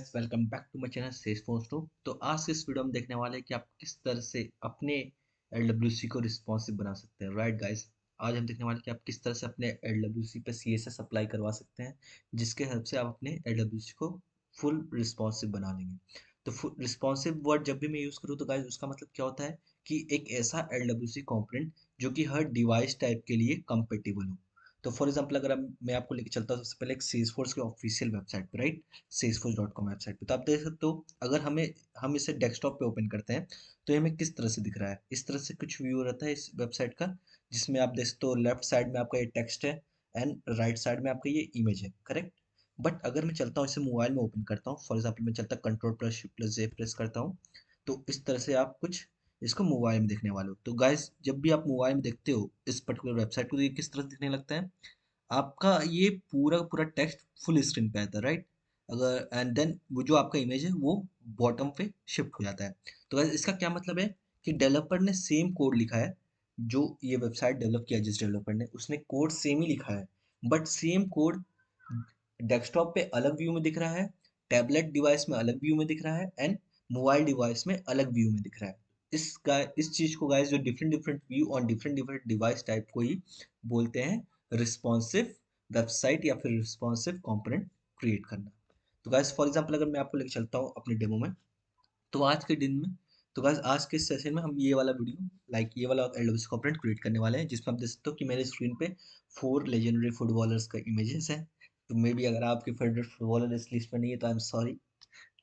Guys, welcome back to my channel Salesforce two. तो आज के इस वीडियो में देखने वाले हैं कि आप किस तरह से अपने एलडब्ल्यूसी को रिस्पॉन्सिव बना सकते हैं। राइट गाइस, आज हम देखने वाले हैं कि आप किस तरह से अपने एलडब्ल्यूसी पे सीएसएस अप्लाई करवा सकते हैं, जिसके हेल्प से आप अपने एलडब्ल्यूसी को फुल रिस्पॉन्सिव बना लेंगे। तो फुल रिस्पॉन्सिव वर्ड जब भी मैं यूज़ करूँ तो गाइस उसका मतलब क्या होता है कि एक ऐसा एलडब्ल्यूसी कॉम्पोनेंट जो कि हर डिवाइस टाइप के लिए कंपेटेबल हो। तो फॉर एग्जांपल अगर मैं आपको लेके चलता हूँ सबसे पहले एक सेल्सफोर्स के ऑफिशियल वेबसाइट पे, राइट, salesforce.com वेबसाइट पे। तो आप देख सकते हो, अगर हम इसे डेस्कटॉप पे ओपन करते हैं तो ये हमें किस तरह से दिख रहा है। इस तरह से कुछ व्यू रहता है इस वेबसाइट का, जिसमें आप देख सकते हो लेफ्ट साइड में आपका ये टेक्स्ट है एंड राइट साइड में आपका ये इमेज है, करेक्ट। बट अगर मैं चलता हूँ इसे मोबाइल में ओपन करता हूँ, फॉर एग्जाम्पल मैं चलता कंट्रोल प्लस शिफ्ट प्लस जे प्रेस करता हूँ, तो इस तरह से आप कुछ इसको मोबाइल में देखने वाले हो। तो गाइस, जब भी आप मोबाइल में देखते हो इस पर्टिकुलर वेबसाइट को, तो ये किस तरह से दिखने लगता है, आपका ये पूरा पूरा टेक्स्ट फुल स्क्रीन पे आता है, राइट। अगर एंड देन वो जो आपका इमेज है वो बॉटम पे शिफ्ट हो जाता है। तो गाइस, इसका क्या मतलब है कि डेवलपर ने सेम कोड लिखा है। जो ये वेबसाइट डेवलप किया जिस डेवलपर ने, उसने कोड सेम ही लिखा है, बट सेम कोड डेस्कटॉप पे अलग व्यू में दिख रहा है, टैबलेट डिवाइस में अलग व्यू में दिख रहा है एंड मोबाइल डिवाइस में अलग व्यू में दिख रहा है। इस चीज को गाइस, जो different different view on different different device type को ही बोलते हैं रिस्पॉन्सिव वेबसाइट या फिर रिस्पॉन्सिव कंपोनेंट क्रिएट करना। तो गाइस, फॉर एग्जांपल अगर मैं आपको लेके चलता हूँ अपने डेमो में, तो आज के दिन में, तो गाइस आज के सेशन में हम ये वाला वीडियो, ये वाला एलडब्ल्यूसी कंपोनेंट क्रिएट करने वाले हैं, जिसमें आप देख सकते हो कि मेरे स्क्रीन पे 4 लेजेंडरी फुटबॉलर्स का इमेजेस है। तो मे बी अगर आपके फेवरेट फुटबॉलर इस लिस्ट में नहीं है तो आई एम सॉरी।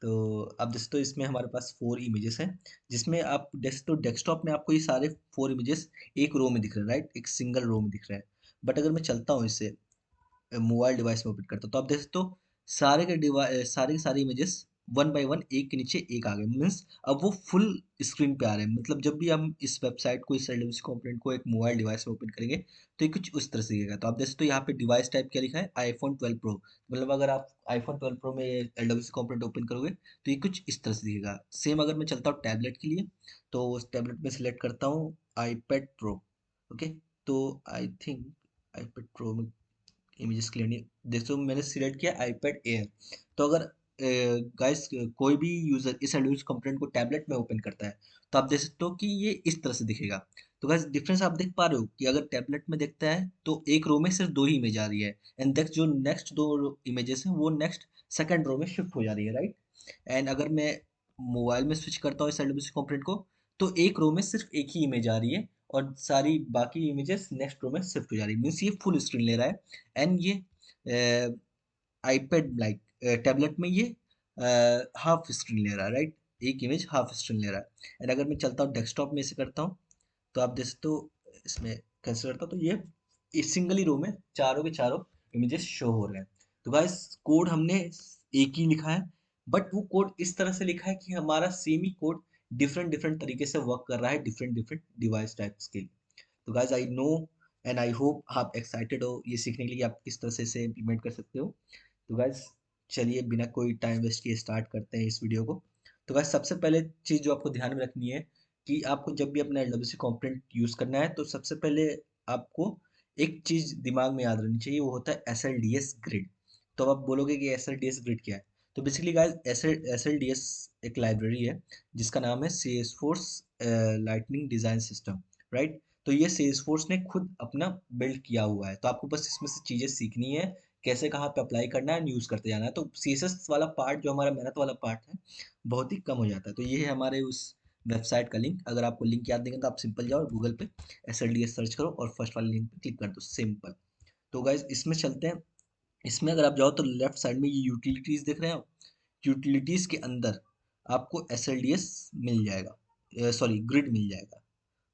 तो अब दोस्तों इसमें हमारे पास 4 इमेजेस हैं, जिसमें आप डेस्कटॉप में आपको ये सारे 4 इमेजेस एक रो में दिख रहे हैं, राइट, एक सिंगल रो में दिख रहा है। बट अगर मैं चलता हूँ इससे मोबाइल डिवाइस में ओपन करता हूँ, तो आप देख सकते हो सारे के सारे इमेजेस वन बाय वन एक के नीचे एक आ गए। मीन्स अब वो फुल स्क्रीन पे आ रहे हैं। मतलब जब भी हम इस वेबसाइट को, इस एलडब्ल्यूसी कंपोनेंट को एक मोबाइल डिवाइस में ओपन करेंगे तो ये कुछ उस तरह से दिखेगा। तो आप देख सकते हो यहाँ पे डिवाइस टाइप क्या लिखा है, आईफोन 12 प्रो। मतलब अगर आप आईफोन 12 प्रो में एलडब्ल्यूसी कंपोनेंट ओपन करोगे तो ये कुछ इस तरह से दिखेगा। सेम अगर मैं चलता हूँ टैबलेट के लिए, तो उस टैबलेट में सिलेक्ट करता हूँ आईपैड प्रो। ओके, तो आई थिंक आईपैड प्रो में इमेजेस क्लियर नहीं, देखो मैंने सिलेक्ट किया आईपैड एयर। तो अगर गाइस कोई भी यूजर इस एडोबी कंपोनेंट को टैबलेट में ओपन करता है तो आप देख सकते हो कि ये इस तरह से दिखेगा। तो गाइस डिफरेंस आप देख पा रहे हो कि अगर टैबलेट में देखता है तो एक रो में सिर्फ 2 ही इमेज आ रही है, एंड देख जो नेक्स्ट 2 इमेजेस हैं वो नेक्स्ट सेकंड रो में शिफ्ट हो जा रही है, राइट। एंड अगर मैं मोबाइल में स्विच करता हूँ इस एडोबी कंपोनेंट को, तो एक रो में सिर्फ एक ही इमेज आ रही है और सारी बाकी इमेजेस नेक्स्ट रो में शिफ्ट हो जा रही है। मीन्स ये फुल स्क्रीन ले रहा है। एंड ये आईपैड लाइक टैबलेट में ये हाफ स्क्रीन ले रहा है, राइट, एक इमेज हाफ स्क्रीन ले रहा है। एंड अगर मैं चलता हूँ डेस्कटॉप में इसे करता हूँ, तो आप देख सकते हो इसमें कैसे करता हूँ, तो ये इस सिंगल ही रो में चारों के चारों इमेजेस शो हो रहे हैं। तो गाइस कोड हमने एक ही लिखा है, बट वो कोड इस तरह से लिखा है कि हमारा सेम ही कोड डिफरेंट डिफरेंट तरीके से वर्क कर रहा है डिफरेंट डिफरेंट डिवाइस टाइप्स के लिए। तो guys I know and I hope आप एक्साइटेड हो ये सीखने के लिए आप किस तरह से इसे इम्प्लीमेंट कर सकते हो। तो गाइस चलिए बिना कोई टाइम वेस्ट किए स्टार्ट करते हैं इस वीडियो को। तो गाइस सबसे पहले चीज़ जो आपको ध्यान में रखनी है कि आपको जब भी अपना एलडब्ल्यूसी कंपोनेंट यूज़ करना है तो सबसे पहले आपको एक चीज़ दिमाग में याद रखनी चाहिए, वो होता है S L D S grid. तो अब आप बोलोगे कि S L D S grid क्या है। तो basically guys S L D S एक लाइब्रेरी है जिसका नाम है Salesforce lightning design system, right. तो ये सेल्सफोर्स ने खुद अपना बिल्ड किया हुआ है, तो आपको बस इसमें से चीज़ें सीखनी है, कैसे कहाँ पे अप्लाई करना है, यूज़ करते जाना है। तो सीएसएस वाला पार्ट जो हमारा मेहनत वाला पार्ट है बहुत ही कम हो जाता है। तो ये है हमारे उस वेबसाइट का लिंक। अगर आपको लिंक याद नहीं है तो आप सिंपल जाओ गूगल पे S L D S search करो और फर्स्ट वाले लिंक पे क्लिक कर दो, सिंपल। तो गाइज इसमें चलते हैं। इसमें अगर आप जाओ तो लेफ्ट साइड में ये यूटिलिटीज देख रहे हो, यूटिलिटीज के अंदर आपको एस एल डी एस मिल जाएगा, सॉरी ग्रिड मिल जाएगा,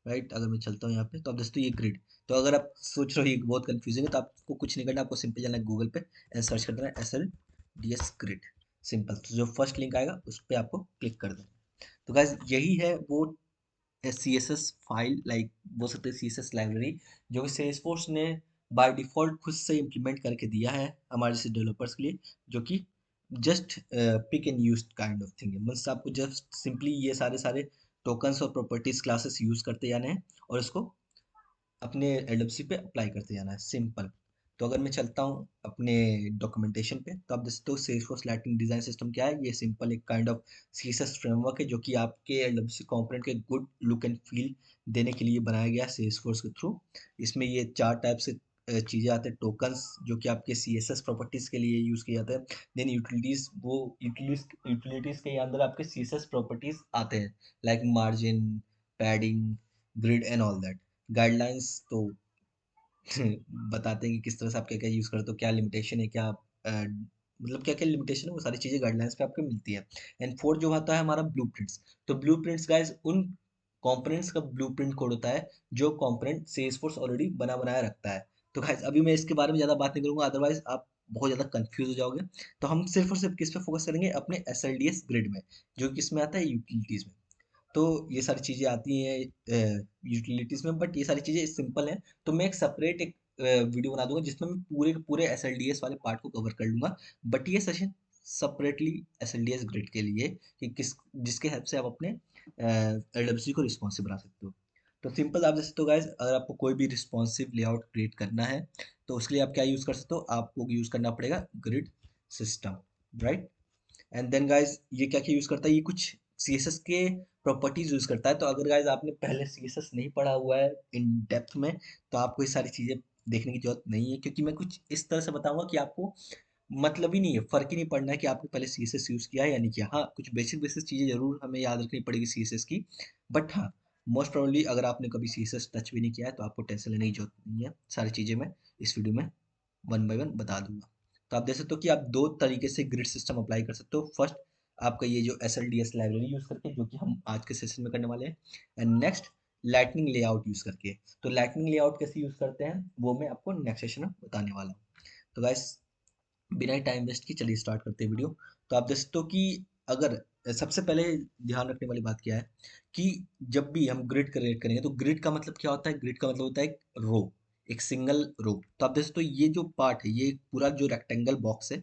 राइट। अगर मैं चलता हूँ यहाँ पे तो आप दोस्तों ये ग्रिड। तो अगर आप सोच रहे हो ये बहुत कंफ्यूजिंग है तो आपको कुछ नहीं करना, आपको सिंपल जाना है गूगल पे एंड सर्च कर देना S L D S grid, simple. तो जो फर्स्ट लिंक आएगा उस पर आपको क्लिक कर देना। तो गाइज यही है वो C S S file, like बोल सकते हैं सी एस एस लाइब्रेरी, जो कि सेल्सफोर्स ने बाय डिफ़ॉल्ट खुद से इम्प्लीमेंट करके दिया है हमारे जैसे डेवलपर्स के लिए, जो कि just pick and use kind of thing है। मतलब आपको जस्ट सिंपली ये सारे सारे टोकन्स और प्रॉपर्टीज क्लासेस यूज करते जाने हैं और इसको अपने एलडब्ल्यूसी पे अप्लाई करते जाना है, सिंपल। तो अगर मैं चलता हूँ अपने डॉक्यूमेंटेशन पे, तो आप देख सकते हो सेल्सफोर्स लाइटनिंग डिजाइन सिस्टम क्या है। ये सिंपल एक काइंड ऑफ सीएसएस फ्रेमवर्क है जो कि आपके एलडब्ल्यूसी कंपोनेंट के गुड लुक एंड फील देने के लिए बनाया गया है सेल्सफोर्स के थ्रू। इसमें ये चार टाइप से चीज़ें आते हैं। टोकन्स जो कि आपके सीएसएस प्रॉपर्टीज के लिए यूज़ किए जाते हैं। देन यूटिलिटीज, वो यूटिलिटीज के अंदर आपके सीएसएस प्रॉपर्टीज आते हैं, like margin, padding, grid and all that. Guidelines तो बताते हैं कि किस तरह से आप क्या क्या यूज़ करते हो, क्या लिमिटेशन है, क्या मतलब क्या क्या लिमिटेशन है, वो सारी चीज़ें गाइडलाइंस पे आपको मिलती है। एंड फोर्थ जो होता है हमारा ब्लूप्रिंट्स। तो ब्लूप्रिंट्स गाइस उन कंपोनेंट्स का ब्लूप्रिंट कोड होता है जो कंपोनेंट सेल्सफोर्स ऑलरेडी बना बनाया रखता है। तो गाइस अभी मैं इसके बारे में ज़्यादा बात नहीं करूंगा, अदरवाइज आप बहुत ज़्यादा कंफ्यूज हो जाओगे। तो हम सिर्फ और सिर्फ किस पे फोकस करेंगे, अपने एस ग्रिड में, जो कि इसमें आता है यूटिलिटीज में। तो ये सारी चीज़ें आती हैं यूटिलिटीज़ में, बट ये सारी चीज़ें सिंपल हैं। तो मैं एक सेपरेट एक वीडियो बना दूंगा जिसमें मैं पूरे के पूरे एस वाले पार्ट को कवर कर लूंगा। बट ये सेशन सेपरेटली एस ग्रिड के लिए, कि किस जिसके हेल्प से आप अपने एलडब्ल्यूसी को रिस्पॉन्सिव बना सकते हो। तो सिंपल आप जैसे, तो गाइज अगर आपको कोई भी रिस्पॉन्सिव लेआउट क्रिएट करना है, तो उसके लिए आप क्या यूज़ कर सकते हो, आपको यूज़ करना पड़ेगा grid system, right. And then guys ये क्या क्या यूज करता है, ये कुछ सीएसएस के प्रॉपर्टीज यूज करता है। तो अगर गाइज आपने पहले सीएसएस नहीं पढ़ा हुआ है इन डेप्थ में, तो आपको ये सारी चीजें देखने की जरूरत नहीं है, क्योंकि मैं कुछ इस तरह से बताऊंगा कि आपको मतलब ही नहीं है, फर्क ही नहीं पड़ना है कि आपने पहले सीएसएस यूज किया है या नहीं किया। हाँ, कुछ बेसिक बेसिक चीजें जरूर हमें याद रखनी पड़ेगी सीएसएस की। बट हाँ, मोस्ट प्रोबेबली अगर आपने कभी सीएसएस टच भी नहीं किया है तो आपको टेंशन लेने की जरूरत नहीं है। सारी चीजें मैं इस वीडियो में वन बाय वन बता दूंगा। तो आप देख सकते हो कि आप दो तरीके से ग्रिड सिस्टम अप्लाई कर सकते हो। फर्स्ट, आपका ये जो एस लाइब्रेरी यूज करके, जो कि हम आज के सेशन में करने वाले हैं। And next, lightning layout use करके। तो लाइटनिंग लेआउट कैसे यूज करते हैं वो मैं आपको नेक्स्ट सेशन में बताने वाला हूँ। तो गाइस बिना ही टाइम वेस्ट की चलिए स्टार्ट करते हैं वीडियो। तो आप देख सकते हो कि अगर सबसे पहले ध्यान रखने वाली बात क्या है कि जब भी हम ग्रिड क्रिएट करेंगे, तो ग्रिड का मतलब क्या होता है, ग्रिड का मतलब होता है एक रो, एक सिंगल रो। तो आप देख सकते हो ये जो पार्ट है, ये पूरा जो रेक्टेंगल बॉक्स है,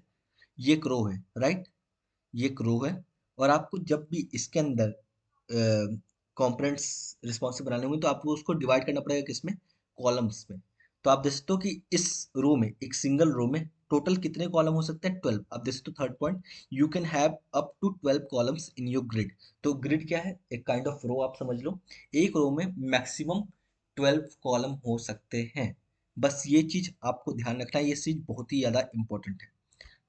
ये एक रो है, राइट। ये एक रो है। और आपको जब भी इसके अंदर कंपोनेंट्स रिस्पॉन्सिव बनाने होंगे, तो आपको उसको डिवाइड करना पड़ेगा किसमें, कॉलम्स में। तो आप देख सकते हो कि इस रो में, एक सिंगल रो में टोटल कितने कॉलम हो सकते हैं, 12। आप देख सकते हो third point, you can have up to 12 columns in your grid. तो ग्रिड क्या है, एक काइंड ऑफ रो आप समझ लो। एक रो में मैक्सिमम 12 कॉलम हो सकते हैं। बस ये चीज आपको ध्यान रखना है, ये चीज बहुत ही ज्यादा इंपॉर्टेंट है।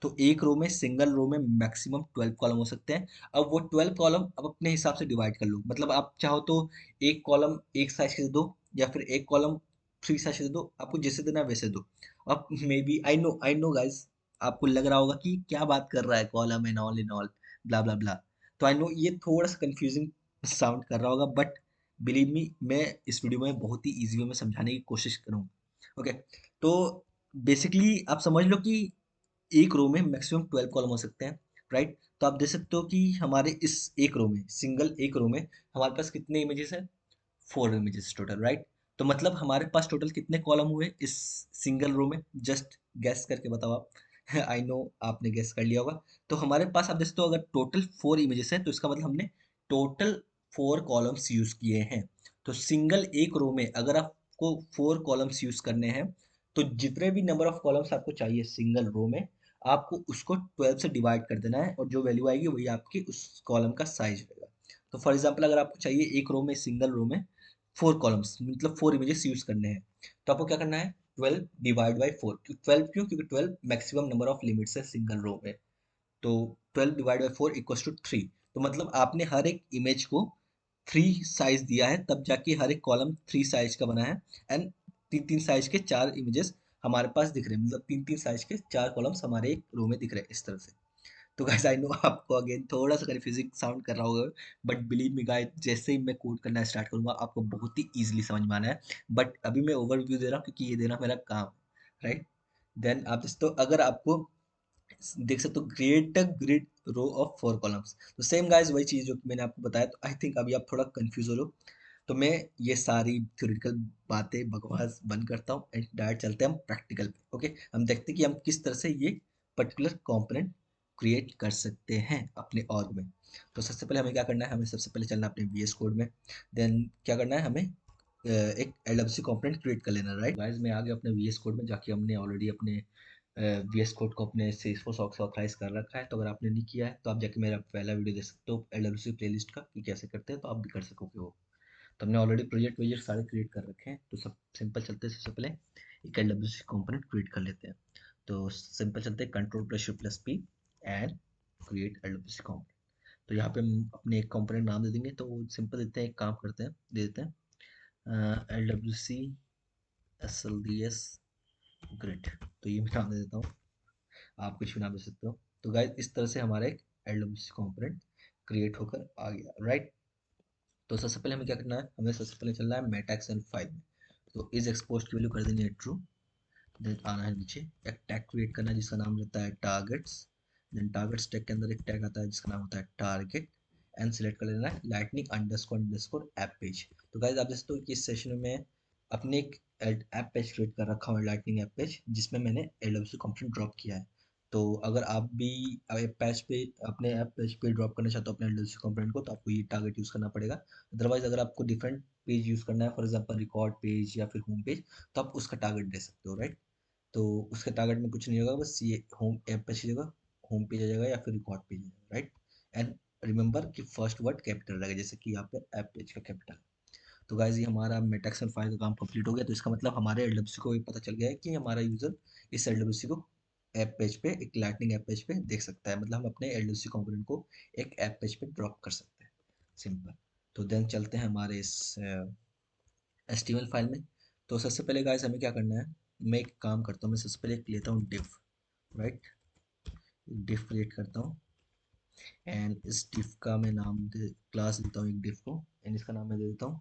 तो एक रो में, सिंगल रो में मैक्सिमम 12 कॉलम हो सकते हैं। अब वो 12 कॉलम अब अपने हिसाब से डिवाइड कर लो, मतलब आप चाहो तो एक कॉलम एक साइज के दे दो, या फिर एक कॉलम 3 साइज के दे दो, आपको जैसे देना है वैसे दो। अब may be, I know guys, आपको लग रहा होगा कि क्या बात कर रहा है, column and all in all, blah blah blah. तो आई नो ये थोड़ा सा कंफ्यूजिंग साउंड कर रहा होगा, बट बिलीव मी, मैं इस वीडियो में बहुत ही इजी वे में समझाने की कोशिश करूँगा। ओके, तो बेसिकली आप समझ लो कि एक रो में मैक्सिमम 12 कॉलम हो सकते हैं, राइट। तो आप देख सकते हो कि हमारे इस एक रो में, सिंगल एक रो में हमारे पास कितने इमेजेस हैं, 4 इमेजेस टोटल, राइट। तो मतलब हमारे पास टोटल कितने कॉलम हुए इस सिंगल रो में, जस्ट गैस करके बताओ आप। आई नो आपने गैस कर लिया होगा। तो हमारे पास आप देख सकते हो अगर टोटल 4 इमेजेस हैं, तो इसका मतलब हमने टोटल 4 कॉलम्स यूज किए हैं। तो सिंगल एक रो में अगर आपको 4 कॉलम्स यूज करने हैं, तो जितने भी नंबर ऑफ कॉलम्स आपको चाहिए सिंगल रो में, आपको उसको 12 से डिवाइड कर देना है, और जो वैल्यू आएगी वही आपकी उस कॉलम का साइज रहेगा। तो फॉर एग्जांपल अगर आपको चाहिए एक रो में, सिंगल रो में 4 कॉलम्स, मतलब 4 इमेजेस यूज करने हैं, तो आपको क्या करना है, 12 डिवाइड बाई 4। 12 क्यों, क्योंकि 12 मैक्सिमम नंबर ऑफ लिमिट्स है सिंगल रो में। तो 12 डिवाइड बाई 4 इक्वल्स टू 3। तो मतलब आपने हर एक इमेज को 3 साइज दिया है, तब जाके हर एक कॉलम 3 साइज का बना है। एंड तीन तीन साइज के 4 इमेजेस हमारे पास दिख रहे हैं, मतलब तीन तीन साइज के 4 कॉलम्स हमारे एक रो में दिख रहे हैं इस तरह से। तो गाइस आई नो आपको अगेन थोड़ा सा कंफ्यूजिंग साउंड कर रहा होगा, बट बिलीव मी गाइस, जैसे ही मैं कोड करना स्टार्ट करूंगा आपको बहुत ही इजीली समझ में आना है। बट अभी मैं ओवरव्यू दे रहा हूँ, क्योंकि ये देना मेरा काम है, राइट। देन आप दोस्तों अगर आपको देख सकते हो, create a grid row of 4 columns. तो सेम गाइस वही चीज जो मैंने आपको बताया। तो आई थिंक अभी आप थोड़ा कंफ्यूज हो लो। तो मैं ये सारी थ्योरेटिकल बातें बकवास बंद करता हूँ, एंड डायरेक्ट चलते हैं हम प्रैक्टिकल पे। ओके, हम देखते हैं कि हम किस तरह से ये पर्टिकुलर कंपोनेंट क्रिएट कर सकते हैं अपने ऑर्ग में। तो सबसे पहले हमें क्या करना है, हमें सबसे पहले चलना है अपने वीएस कोड में। देन क्या करना है, हमें एक एलडब्ल्यूसी कंपोनेंट क्रिएट कर लेना, राइट गाइस। मैं आ गया अपने वीएस कोड में, जाके हमने ऑलरेडी अपने वीएस कोड को अपने सेल्सफोर्स से ऑथराइज कर रखा है। तो अगर आपने नहीं किया है तो आप जाके मेरा पहला वीडियो देख सकते हो एलडब्ल्यूसी प्लेलिस्ट का कि कैसे करते हैं, तो आप भी कर सकोगे वो। तो हमने ऑलरेडी प्रोजेक्ट वोजेक्ट सारे क्रिएट कर रखे हैं। तो सब सिंपल चलते हैं, सबसे पहले एक एलडब्ल्यूसी कंपोनेंट क्रिएट कर लेते हैं। तो सिंपल चलते हैं, control plus shift plus P and create LWC component. तो यहाँ पे हम अपने एक कंपोनेंट नाम दे देंगे। तो सिंपल देते हैं, एक काम करते हैं, दे देते हैं L W C S L D S grid. तो ये मैं नाम दे देता हूँ, आप कुछ भी नाम दे सकते हो। तो गाइस इस तरह से हमारा एक L W C component create होकर आ गया, राइट। तो सबसे पहले हमें क्या करना है, हमें सबसे पहले चलना है मेटैक्स एंड फाइल में। तो इज एक्सपोज की वैल्यू कर देनी है ट्रू। देन आना है नीचे, एक टैग क्रिएट करना है जिसका नाम रहता है टारगेट्स। देन टारगेट्स टैग के अंदर एक टैग आता है जिसका नाम होता है टारगेट। एंड सिलेक्ट कर लेना है lightning underscore underscore app page. तो गाइस आप जैसे तो कि इस सेशन में अपने एक ऐप पेज क्रिएट कर रखा हूँ, लाइटनिंग ऐप पेज, जिसमें मैंने एलडब्ल्यूसी कंपोनेंट ड्रॉप किया है। तो अगर आप भी ऐप पेज पे अपने ऐप पेज पे ड्रॉप करना चाहते हो अपने एलडब्ल्यूसी कंपोनेंट को, तो आपको ये टारगेट यूज़ करना पड़ेगा। अदरवाइज अगर आपको डिफरेंट पेज यूज़ करना है, फॉर एग्जांपल रिकॉर्ड पेज या फिर होम पेज, तो आप उसका टारगेट दे सकते हो, राइट। तो उसके टारगेट में कुछ नहीं होगा, बस ये होम ऐप पेज की जगह होम पेज आ जाएगा या फिर रिकॉर्ड पेज आ जाएगा, राइट। एंड रिमेंबर कि फर्स्ट वर्ड कैपिटल रहेगा, जैसे कि यहाँ पे ऐप पेज का कैपिटल। तो गाइज ये हमारा मेटैक्स एंड फाइल का काम कंप्लीट हो गया। तो इसका मतलब हमारे एलडब्ल्यूसी को भी पता चल गया है कि हमारा यूजर इस एलडब्ल्यूसी को ऐप पेज पे, एक लाइटनिंग ऐप पेज पे देख सकता है। मतलब हम अपने एलडब्ल्यूसी कंपोनेंट को एक ऐप पेज पे ड्रॉप कर सकते हैं, सिंपल। तो देन चलते हैं हमारे इस एचटीएमएल फाइल में। तो सबसे पहले गाइस हमें क्या करना है, मैं एक काम करता हूँ, मैं सबसे पहले एक लेता हूँ डिफ, राइट। डिफ क्रिएट करता हूँ एंड इस डिफ का मैं नाम दे, क्लास देता हूँ एक डिफ को। एंड इसका नाम मैं दे देता हूँ,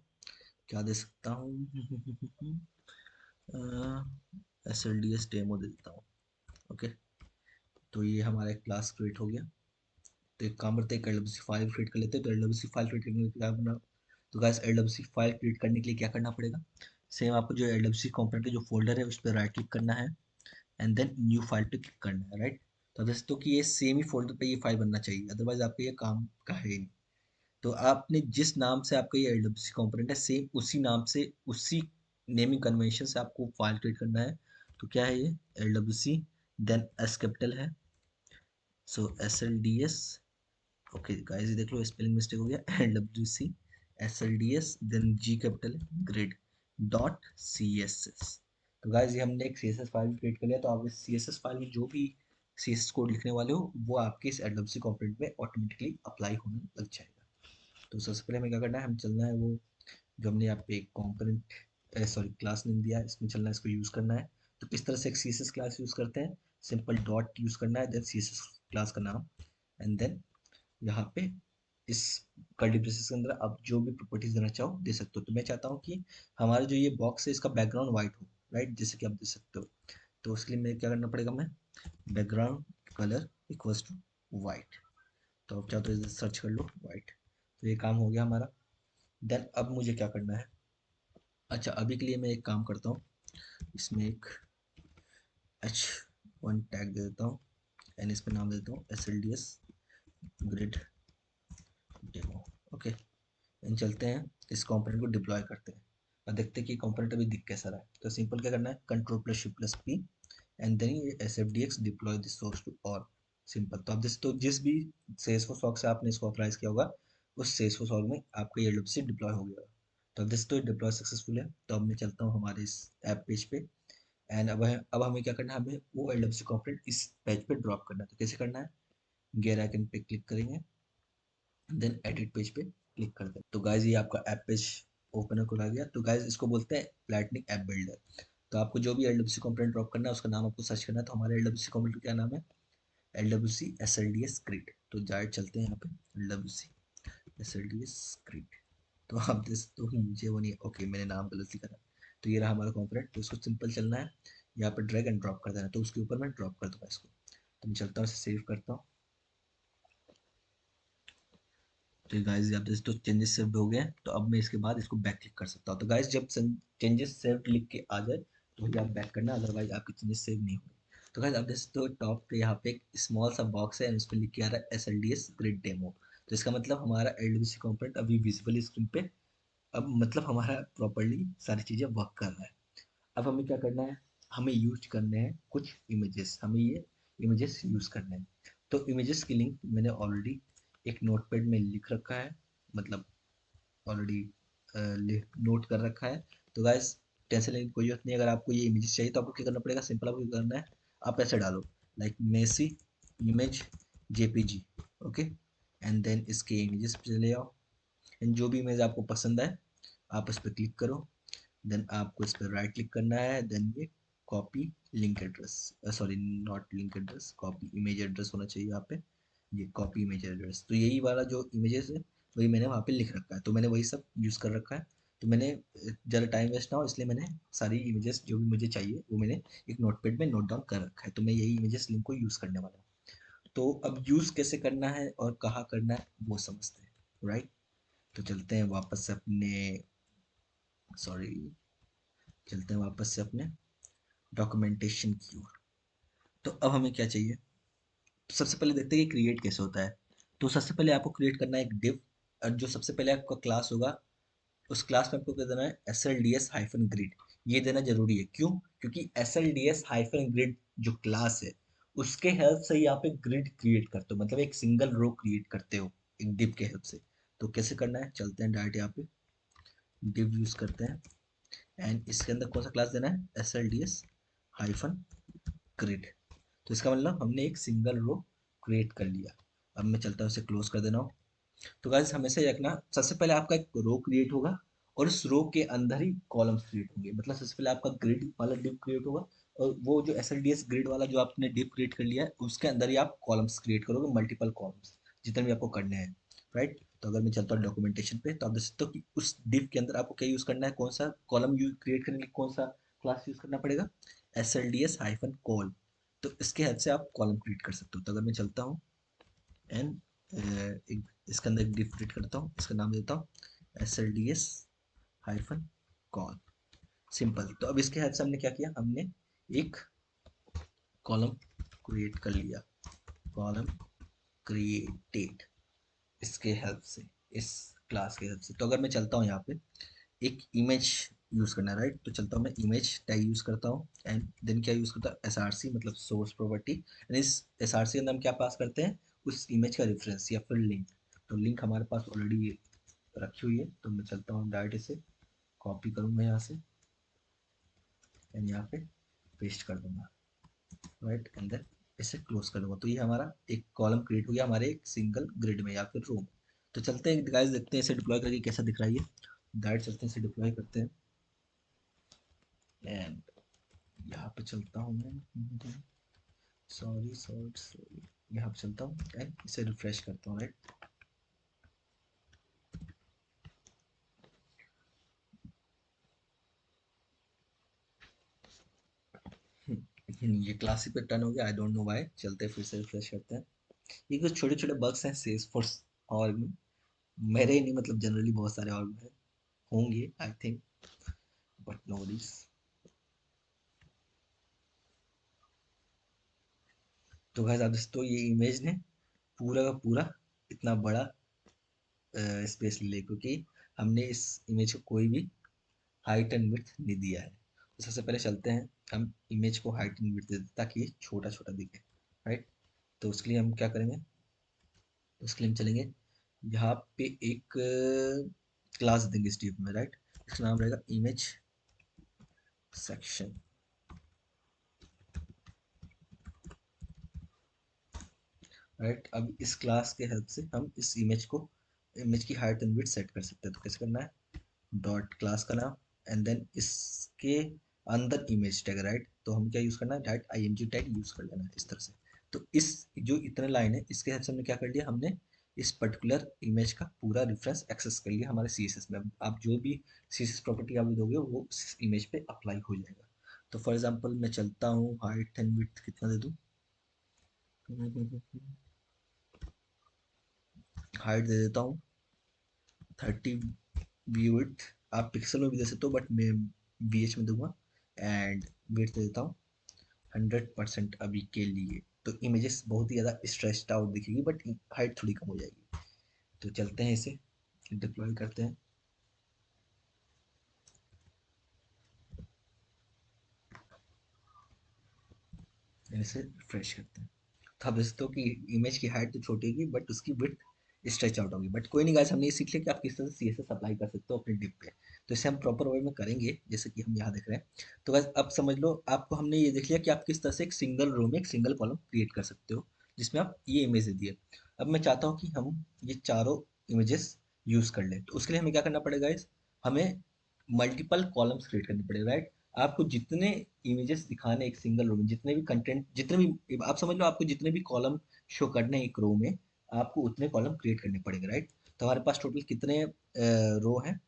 क्या दे सकता हूँ, S L D S demo दे देता हूँ। ओके, तो ये हमारा एक क्लास क्रिएट हो गया। तो एक काम करते हैं, एलडब्ल्यूसी फाइल क्रिएट कर लेते हैं। तो एलडब्ल्यूसी फाइल क्रिएट करने के लिए क्या करना, तो गाइस एलडब्ल्यूसी फाइल क्रिएट करने के लिए क्या करना पड़ेगा, सेम आपको जो एलडब्ल्यूसी कंपोनेंट का जो फोल्डर है उस पर राइट क्लिक करना है एंड देन न्यू फाइल पे क्लिक करना है, राइट। तो जैसे तो कि ये सेम ही फोल्डर पे ये फाइल बनना चाहिए, अदरवाइज आपका ये काम का है ही नहीं। तो आपने जिस नाम से आपका ये एलडब्ल्यूसी कंपोनेंट है, सेम उसी नाम से, उसी नेमिंग कन्वेंशन से आपको फाइल क्रिएट करना है। तो क्या है ये, एलडब्ल्यूसी, देन एस कैपिटल है, so S L D S. Okay guys ये देख लो स्पेलिंग मिस्टेक हो गया, LWC S L D S, then G capital grid dot C S S. तो गाइस ये हमने एक C S S file create कर लिया। तो आप इस सी एस एस फाइल में जो भी सी एस एस कोड लिखने वाले हो वो आपके इस एडब्ल्यूसी कंपोनेंट में ऑटोमेटिकली अप्लाई होने लग जाएगा। तो सबसे पहले हमें क्या करना है, हम चलना है वो जो हमने यहाँ पे एक कंपोनेंट सॉरी क्लास नेम दिया है, इसमें चलना है, इसको यूज़ करना है। तो किस तरह से एक C S S class use करते हैं, सिंपल डॉट यूज़ करना है, then C S S class का नाम, एंड देन यहाँ पे इस कर्ली ब्रेसेस के अंदर आप जो भी प्रॉपर्टीज देना चाहो दे सकते हो। तो मैं चाहता हूँ कि हमारा जो ये बॉक्स है इसका बैकग्राउंड वाइट हो, राइट, जैसे कि आप दे सकते हो। तो उसके लिए मैं क्या करना पड़ेगा, मैं background colour equals to white. तो आप चाहो तो इसे सर्च कर लो वाइट। तो ये काम हो गया हमारा। देन अब मुझे क्या करना है, अच्छा अभी के लिए मैं एक काम करता हूँ, इसमें एक h1 टैग दे देता हूँ एंड इसमें नाम देता हूँ S L D S grid demo. Okay, इन चलते हैं इस कंपोनेंट को डिप्लॉय करते हैं और देखते हैं कि कंपोनेंट अभी दिख कैसा रहा है। तो सिंपल क्या करना है, control plus shift plus P and then ये S F D X deploy this source to all. Simple. तो आप जिस भी सेल्सफोर्स ऑर्ग से आपने इसको अप्लाई किया होगा उस सेल्सफोर्स ऑर्ग में आपका ये एलडब्ल्यूसी डिप्लॉय हो गया। तो अब दिस तो डिप्लॉय सक्सेसफुल है। तो अब मैं चलता हूँ हमारे इस ऐप पेज पे एंड अब हमें क्या करना है, हमें वो एलडब्ल्यूसी कंपोनेंट इस पेज पे ड्रॉप करना है। तो कैसे करना है, गेयर आइकन पे क्लिक करेंगे, देन एडिट पेज पे क्लिक कर दें। तो गाइज ये आपका ऐप पेज ओपनर खुला गया। तो गाइज इसको बोलते हैं लाइटनिंग ऐप बिल्डर। तो आपको जो भी एलडब्ल्यूसी कंपोनेंट ड्रॉप करना है उसका नाम आपको सर्च करना है। तो हमारे एलडब्ल्यूसी कंपोनेंट का क्या नाम है, LWC S L D S grid. तो डायरेक्ट चलते हैं यहाँ पे LWC S L D S grid. तो आप देख तो मुझे वो नहीं, ओके मैंने नाम गलत लिखा था। तो ये रहा हमारा कंपोनेंट। तो इसको सिंपल चलना है, यहाँ पे ड्रैग एंड ड्रॉप कर देना। तो उसके ऊपर मैं ड्रॉप कर दूंगा इसको। तो मैं चलता हूँ, इसे सेव करता हूँ। तो गाइस आप जैसे तो चेंजेस सेव्ड हो गए हैं। तो अब मैं इसके बाद इसको बैक क्लिक कर सकता हूँ। तो गाइस जब चेंजेस सेव्ड लिख के आ जाए तो ही आप बैक करना, अदरवाइज आपके चेंजेस सेव नहीं होंगे। तो गाइस आप जैसे तो टॉप पे यहाँ पे एक स्मॉल सा बॉक्स है, उस पर लिख के आ रहा है S L D S grid demo. तो इसका मतलब हमारा एल डी सी कॉम्पोनेंट अभी विजिबल स्क्रीन पे अब मतलब हमारा प्रॉपर्ली सारी चीज़ें वर्क कर रहा है। अब हमें क्या करना है, हमें यूज करने हैं कुछ इमेजेस, हमें ये इमेजेस यूज करने हैं। तो इमेजेस की लिंक मैंने ऑलरेडी एक नोटपैड में लिख रखा है, मतलब ऑलरेडी नोट कर रखा है। तो गाइस टेंशन लेने की कोई जरूरत नहीं। अगर आपको ये इमेजेस चाहिए तो आपको क्या करना पड़ेगा, सिंपल आपको क्या करना है, आप ऐसे डालो like Messi image JPG, okay, and then इसके इमेजेस पे चले जाओ, एंड जो भी इमेज आपको पसंद है आप उस पर क्लिक करो। देन आपको इस पर राइट क्लिक करना है, देन ये copy link address, sorry not link address, copy image address होना चाहिए यहाँ पे, ये कॉपी इमेज एड्रेस। तो यही वाला जो इमेजेस है वही मैंने वहाँ पे लिख रखा है, तो मैंने वही सब यूज़ कर रखा है। तो मैंने ज़्यादा टाइम वेस्ट ना हो इसलिए मैंने सारी इमेजेस जो भी मुझे चाहिए वो मैंने एक नोटपैड में नोट डाउन कर रखा है। तो मैं यही इमेजेस लिंक को यूज़ करने वाला हूँ। तो अब यूज़ कैसे करना है और कहाँ करना है वो समझते हैं, राइट। तो चलते हैं वापस से अपने, सॉरी, चलते हैं वापस से अपने डॉक्यूमेंटेशन की ओर। तो अब हमें क्या चाहिए, तो सबसे पहले देखते हैं कि क्रिएट कैसे होता है। तो सबसे पहले आपको क्रिएट करना है एक डिव, और जो सबसे पहले आपका क्लास होगा उस क्लास में आपको क्या देना है, S L D S hyphen grid. ये देना जरूरी है, क्यों, क्योंकि S L D S hyphen grid जो क्लास है उसके हेल्प से ही आप एक ग्रिड क्रिएट करते हो, मतलब एक सिंगल रो क्रिएट करते हो एक डिव के हेल्प से। तो कैसे करना है, चलते हैं डायरेक्ट यहाँ पे डिव यूज करते हैं, एंड इसके अंदर कौन सा क्लास देना है, S L D S hyphen grid. तो इसका मतलब हमने एक सिंगल रो क्रिएट कर लिया। अब मैं चलता हूँ इसे क्लोज कर देना हूँ। तो गाइस हमेशा ये रखना, सबसे पहले आपका एक रो क्रिएट होगा और उस रो के अंदर ही कॉलम्स क्रिएट होंगे, मतलब सबसे पहले आपका ग्रिड वाला डिव क्रिएट होगा, और वो जो S L D S grid वाला जो आपने डिव क्रिएट कर लिया है उसके अंदर ही आप कॉलम्स क्रिएट करोगे, मल्टीपल कॉलम्स जितने भी आपको करने हैं, राइट। तो अगर मैं चलता हूँ डॉक्यूमेंटेशन पे तो आप देख सकते हो कि उस डिव के अंदर आपको क्या यूज करना है, कौन सा कॉलम यूज क्रिएट करने के लिए कौन सा क्लास यूज करना पड़ेगा, S L D S hyphen call. तो इसके हेल्प से आप कॉलम क्रिएट कर सकते हो। तो अगर मैं चलता हूँ एंड एक इसके अंदर एक डिफ क्रिएट करता हूँ, इसका नाम देता हूँ S L D S hyphen call, simple. तो अब इसके हेल्प से हमने क्या किया, हमने एक कॉलम क्रिएट कर लिया, कॉलम क्रिएटेड इसके हेल्प से, इस क्लास के हेल्प से। तो अगर मैं चलता हूँ यहाँ पे एक इमेज यूज करना है, राइट। तो चलता हूँ मैं इमेज टैग यूज करता हूँ, एंड देन क्या यूज करता हूँ, एस आर सी मतलब सोर्स प्रॉपर्टी, एंड इस एस आर सी के अंदर हम क्या पास करते हैं, उस इमेज का रेफरेंस या फिर लिंक। तो लिंक हमारे पास ऑलरेडी रखी हुई है, तो मैं चलता हूँ डायरेक्ट इसे कॉपी करूँगा यहाँ से, एंड यहाँ पे पेस्ट कर दूंगा, राइट, एंड देन इसे क्लोज कर दूंगा। तो ये हमारा एक कॉलम क्रिएट हो गया हमारे एक सिंगल ग्रिड में या फिर रो में। तो चलते हैं गाइस, देखते हैं इसे डिप्लॉय करके कैसा दिख रहा है ये। डायरेक्ट चलते हैं इसे डिप्लॉय करते हैं, एंड यहाँ पे चलता हूँ मैं, सॉरी सॉरी सॉरी, यहाँ पे चलता हूँ एंड इसे रिफ्रेश करता हूँ, राइट। ये क्लास ही पे टर्न हो गया, आई डोंट नो व्हाई। चलते हैं फिर से रिफ्रेश करते हैं। ये कुछ छोटे छोटे बग्स हैं सेल्सफोर्स और में, मेरे ही नहीं मतलब जनरली बहुत सारे और में होंगे I think, but no worries. तो गाइस आप दोस्तों ये इमेज ने पूरा का पूरा इतना बड़ा स्पेस ले, क्योंकि हमने इस इमेज को कोई भी हाइट एंड विड्थ नहीं दिया है। तो सबसे पहले चलते हैं हम इमेज को हाइट एंड विड्थ देते हैं ताकि ये छोटा छोटा दिखे, राइट। तो उसके लिए हम क्या करेंगे, उसके लिए हम चलेंगे यहाँ पे एक क्लास देंगे इस टिप में, राइट। इसका नाम रहेगा इमेज सेक्शन, राइट। अब इस क्लास के हेल्प से हम इस इमेज को, इमेज की हाइट एंड विड्थ सेट कर सकते हैं। तो कैसे करना है, डॉट क्लास का नाम, एंड देन इसके अंदर इमेज टैग, राइट। तो हम क्या यूज करना है, डायरेक्ट आईएनजी टैग यूज कर लेना है इस तरह से। तो इस जो इतने लाइन है इसके हेल्प से हमने क्या कर लिया, हमने इस पर्टिकुलर इमेज का पूरा रेफरेंस एक्सेस कर लिया हमारे सीएसएस में। आप जो भी सीएसएस प्रॉपर्टी आप दोगे वो उस इमेज पे अप्लाई हो जाएगा। तो फॉर एग्जांपल मैं चलता हूँ हाइट एंड विड्थ कितना दे दूँ, हाइट दे देता हूँ 30, व्यू विड्थ आप पिक्सल में भी दे सकते हो बट मैं VH में दूंगा, एंड विड्थ दे देता हूँ 100% अभी के लिए। तो इमेजेस बहुत ही ज़्यादा स्ट्रेस्ड आउट दिखेगी बट हाइट थोड़ी कम हो जाएगी। तो चलते हैं इसे डिप्लॉय करते हैं, इसे रिफ्रेश करते हैं। तो अब दोस्तों की इमेज की हाइट तो छोटी होगी बट उसकी विड्थ स्ट्रेच आउट होगी। बट कोई नहीं गाइस, हमने ये सीख लिया कि आप किस तरह से सीएसएस अप्लाई कर सकते हो अपने डिप पे। तो इसे हम प्रॉपर वे में करेंगे जैसे कि हम यहाँ देख रहे हैं। तो गाइस अब समझ लो, आपको हमने ये देख लिया कि आप किस तरह से एक सिंगल रो में एक सिंगल कॉलम क्रिएट कर सकते हो जिसमें आप ये इमेज दे दिए। अब मैं चाहता हूँ कि हम ये चारों इमेजेस यूज कर लें। तो उसके लिए हमें क्या करना पड़ेगा गाइस, हमें मल्टीपल कॉलम्स क्रिएट करने पड़ेगा, राइट। आपको जितने इमेजेस दिखाने एक सिंगल रो में, जितने भी कंटेंट, जितने भी आप समझ लो, आपको जितने भी कॉलम शो करने हैं एक रो में, आपको उतने कॉलम क्रिएट करने पड़ेंगे, राइट। तो हमारे पास टोटल कितने रो हैं,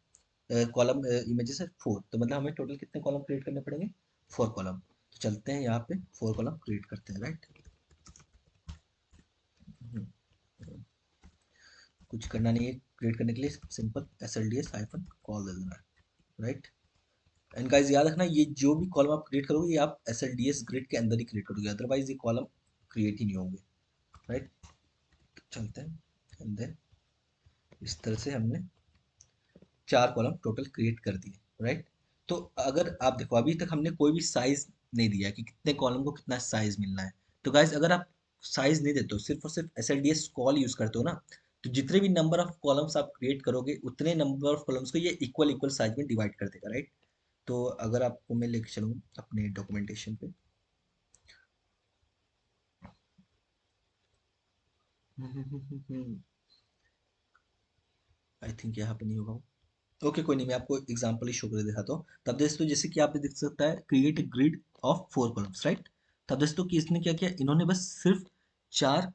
कॉलम इमेजेस है 4। तो मतलब हमें टोटल कितने कॉलम क्रिएट करने पड़ेंगे, 4 कॉलम। तो चलते हैं यहाँ पे 4 कॉलम क्रिएट करते हैं, राइट। कुछ करना नहीं है क्रिएट करने के लिए, सिंपल SLDS हाइफन कॉल दे देना है, राइट। एंड गाइस याद रखना, ये जो भी कॉलम आप क्रिएट करोगे ये आप SLDS ग्रिड के अंदर ही क्रिएट करोगे, अदरवाइज ये कॉलम क्रिएट ही नहीं होंगे, राइट। चलते हैं एंड देन इस तरह से हमने 4 कॉलम टोटल क्रिएट कर दिए, राइट। तो अगर आप देखो, अभी तक हमने कोई भी साइज नहीं दिया कि कितने कॉलम को कितना साइज मिलना है। तो गाइस अगर आप साइज नहीं देते हो, सिर्फ और सिर्फ SLDS कॉल यूज करते हो ना, तो जितने भी नंबर ऑफ कॉलम्स आप क्रिएट करोगे उतने नंबर ऑफ कॉलम्स को ये इक्वल इक्वल साइज में डिवाइड कर देगा, राइट। तो अगर आपको मैं लेके चलूँ अपने डॉक्यूमेंटेशन पे, आई थिंक यहाँ पे नहीं होगा। ओके कोई नहीं, मैं आपको एग्जांपल ही शो कर दिखाता हूँ। तब दोस्तों जैसे कि आप देख सकता है, create a grid of 4 columns, right. तब दोस्तों कि इसने क्या किया, इन्होंने बस सिर्फ 4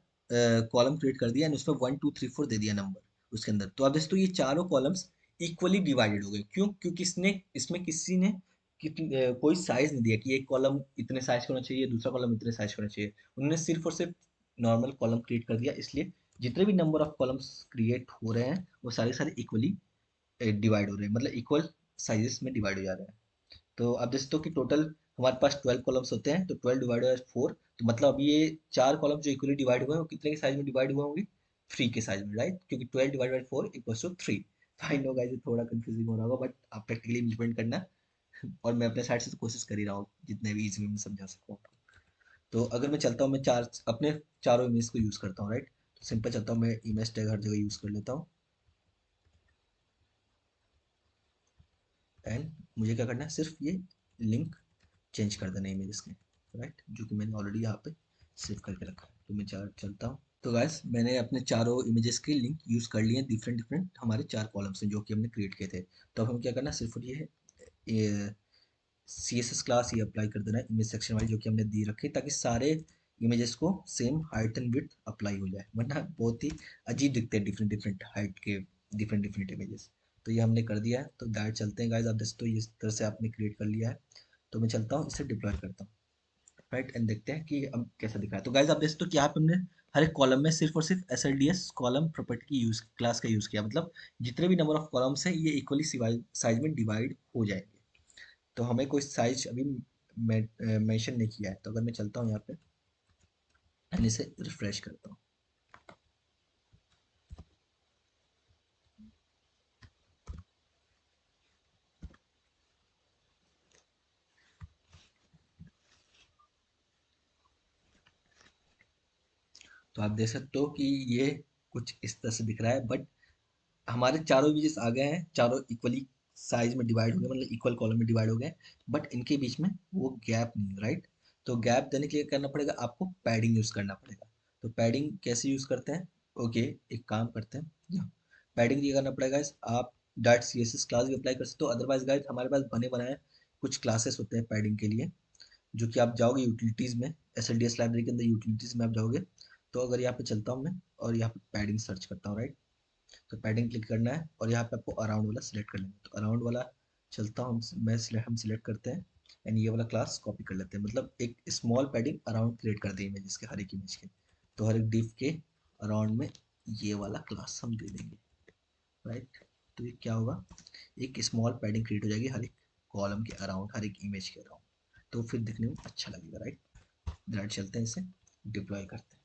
कॉलम क्रिएट कर दिया एंड उसमें 1 2 3 4 दे दिया नंबर उसके अंदर। तो अब दोस्तों ये चारों कॉलम्स इक्वली डिवाइडेड हो गए। क्यों? क्योंकि इसने इसमें किसी ने कोई साइज नहीं दिया कि एक कॉलम इतने साइज का होना चाहिए, दूसरा कॉलम इतने साइज का होना चाहिए। उन्होंने सिर्फ और सिर्फ नॉर्मल कॉलम क्रिएट कर दिया, इसलिए जितने भी नंबर ऑफ कॉलम्स क्रिएट हो रहे हैं वो सारे सारे इक्वली डिवाइड हो रहे हैं, मतलब इक्वल साइजेस में डिवाइड हो जा रहे हैं। तो अब जैसे तो कि टोटल हमारे पास 12 कॉलम्स होते हैं, तो 12 डिवाइड बाय 4, तो मतलब अब ये 4 कॉलम जो इक्वली डिवाइड हुए हैं वो कितने के साइज में डिवाइड हुए होंगे, 3 के साइज में, राइट। क्योंकि 12 divide by 4 equals to 3। I know guys, ये थोड़ा कंफ्यूजिंग हो रहा होगा बट आप प्रैक्टिकली इम्प्लीमेंट करना। और मैं अपने साइड से तो कोशिश कर ही रहा हूँ जितने भी इजी में समझा सकूँ आपको। तो अगर मैं चलता हूँ, मैं चार अपने चारों इमेज को यूज़ करता हूँ, राइट। तो सिंपल चलता हूँ, मैं इमेज टैग हर जगह यूज़ कर लेता हूँ एंड मुझे क्या करना है, सिर्फ ये लिंक चेंज कर देना इमेजेस के, राइट, जो कि मैंने ऑलरेडी यहाँ पे सेव करके रखा है। तो मैं चार चलता हूँ। तो गाइस मैंने अपने चारों इमेजेस के लिंक यूज़ कर लिए हैं, डिफरेंट डिफरेंट हमारे 4 कॉलम्स हैं जो कि हमने क्रिएट किए थे। तो अब हमें क्या करना है, सिर्फ और ये CSS क्लास ये अप्लाई कर देना है इमेज सेक्शन वाली जो कि हमने दी रखी है, ताकि सारे इमेजेस को same height and width apply हो जाए, वरना बहुत ही अजीब दिखते हैं डिफरेंट डिफरेंट हाइट के डिफरेंट डिफरेंट इमेजेस। तो ये हमने कर दिया है। तो डायरेक्ट चलते हैं गाइस, आप दोस्तों इस तरह से आपने क्रिएट कर लिया है। तो मैं चलता हूँ इसे डिप्लॉय करता हूँ, राइट, एंड देखते हैं कि अब कैसा दिख रहा है। तो गाइस आप देख सकते हो कि यहाँ पे हमने हर एक कॉलम में सिर्फ और सिर्फ SLDS कॉलम प्रॉपर्टी की यूज क्लास का यूज किया, मतलब जितने भी नंबर ऑफ कॉलम्स हैं ये इक्वली साइज में डिवाइड हो जाएंगे। तो हमें कोई साइज अभी मेंशन नहीं किया है। तो अगर मैं चलता हूँ यहाँ पे एंड इसे रिफ्रेश करता हूँ, तो आप देख सकते हो कि ये कुछ इस तरह से दिख रहा है। बट हमारे चारों इमेजेस आ गए हैं, चारों इक्वली साइज में डिवाइड हो गए, मतलब इक्वल कॉलम में डिवाइड हो गए। बट इनके बीच में वो गैप नहीं है, राइट। तो गैप देने के लिए करना पड़ेगा, आपको पैडिंग यूज करना पड़ेगा। तो पैडिंग कैसे यूज करते हैं, ओके, एक काम करते हैं, पैडिंग ये करना पड़ेगा guys, आप डॉट CSS क्लास भी अप्लाई कर सकते हो, अदरवाइज गाइस हमारे पास बने बनाए कुछ क्लासेस होते हैं पैडिंग के लिए, जो कि आप जाओगे यूटिलिटीज में, SLDS लाइब्रेरी के अंदर यूटिलिटीज में आप जाओगे। तो अगर यहाँ पे चलता हूँ मैं और यहाँ पे पैडिंग सर्च करता हूँ, राइट। तो पैडिंग क्लिक करना है और यहाँ पे आपको अराउंड वाला सिलेक्ट कर लेना है। तो अराउंड वाला चलता हूँ, हम सिलेक्ट करते हैं एंड ये वाला क्लास कॉपी कर लेते हैं, मतलब एक स्मॉल पैडिंग अराउंड क्रिएट कर दें इमेजेस के, हर एक इमेज के। तो हर एक डिव के अराउंड में ये वाला क्लास हम दे देंगे, राइट। तो ये क्या होगा, एक स्मॉल पैडिंग क्रिएट हो जाएगी हर एक कॉलम के अराउंड, हर एक इमेज के अराउंड। तो फिर दिखने में अच्छा लगेगा, राइट। डायरेक्ट चलते हैं इसे डिप्लॉय करते हैं।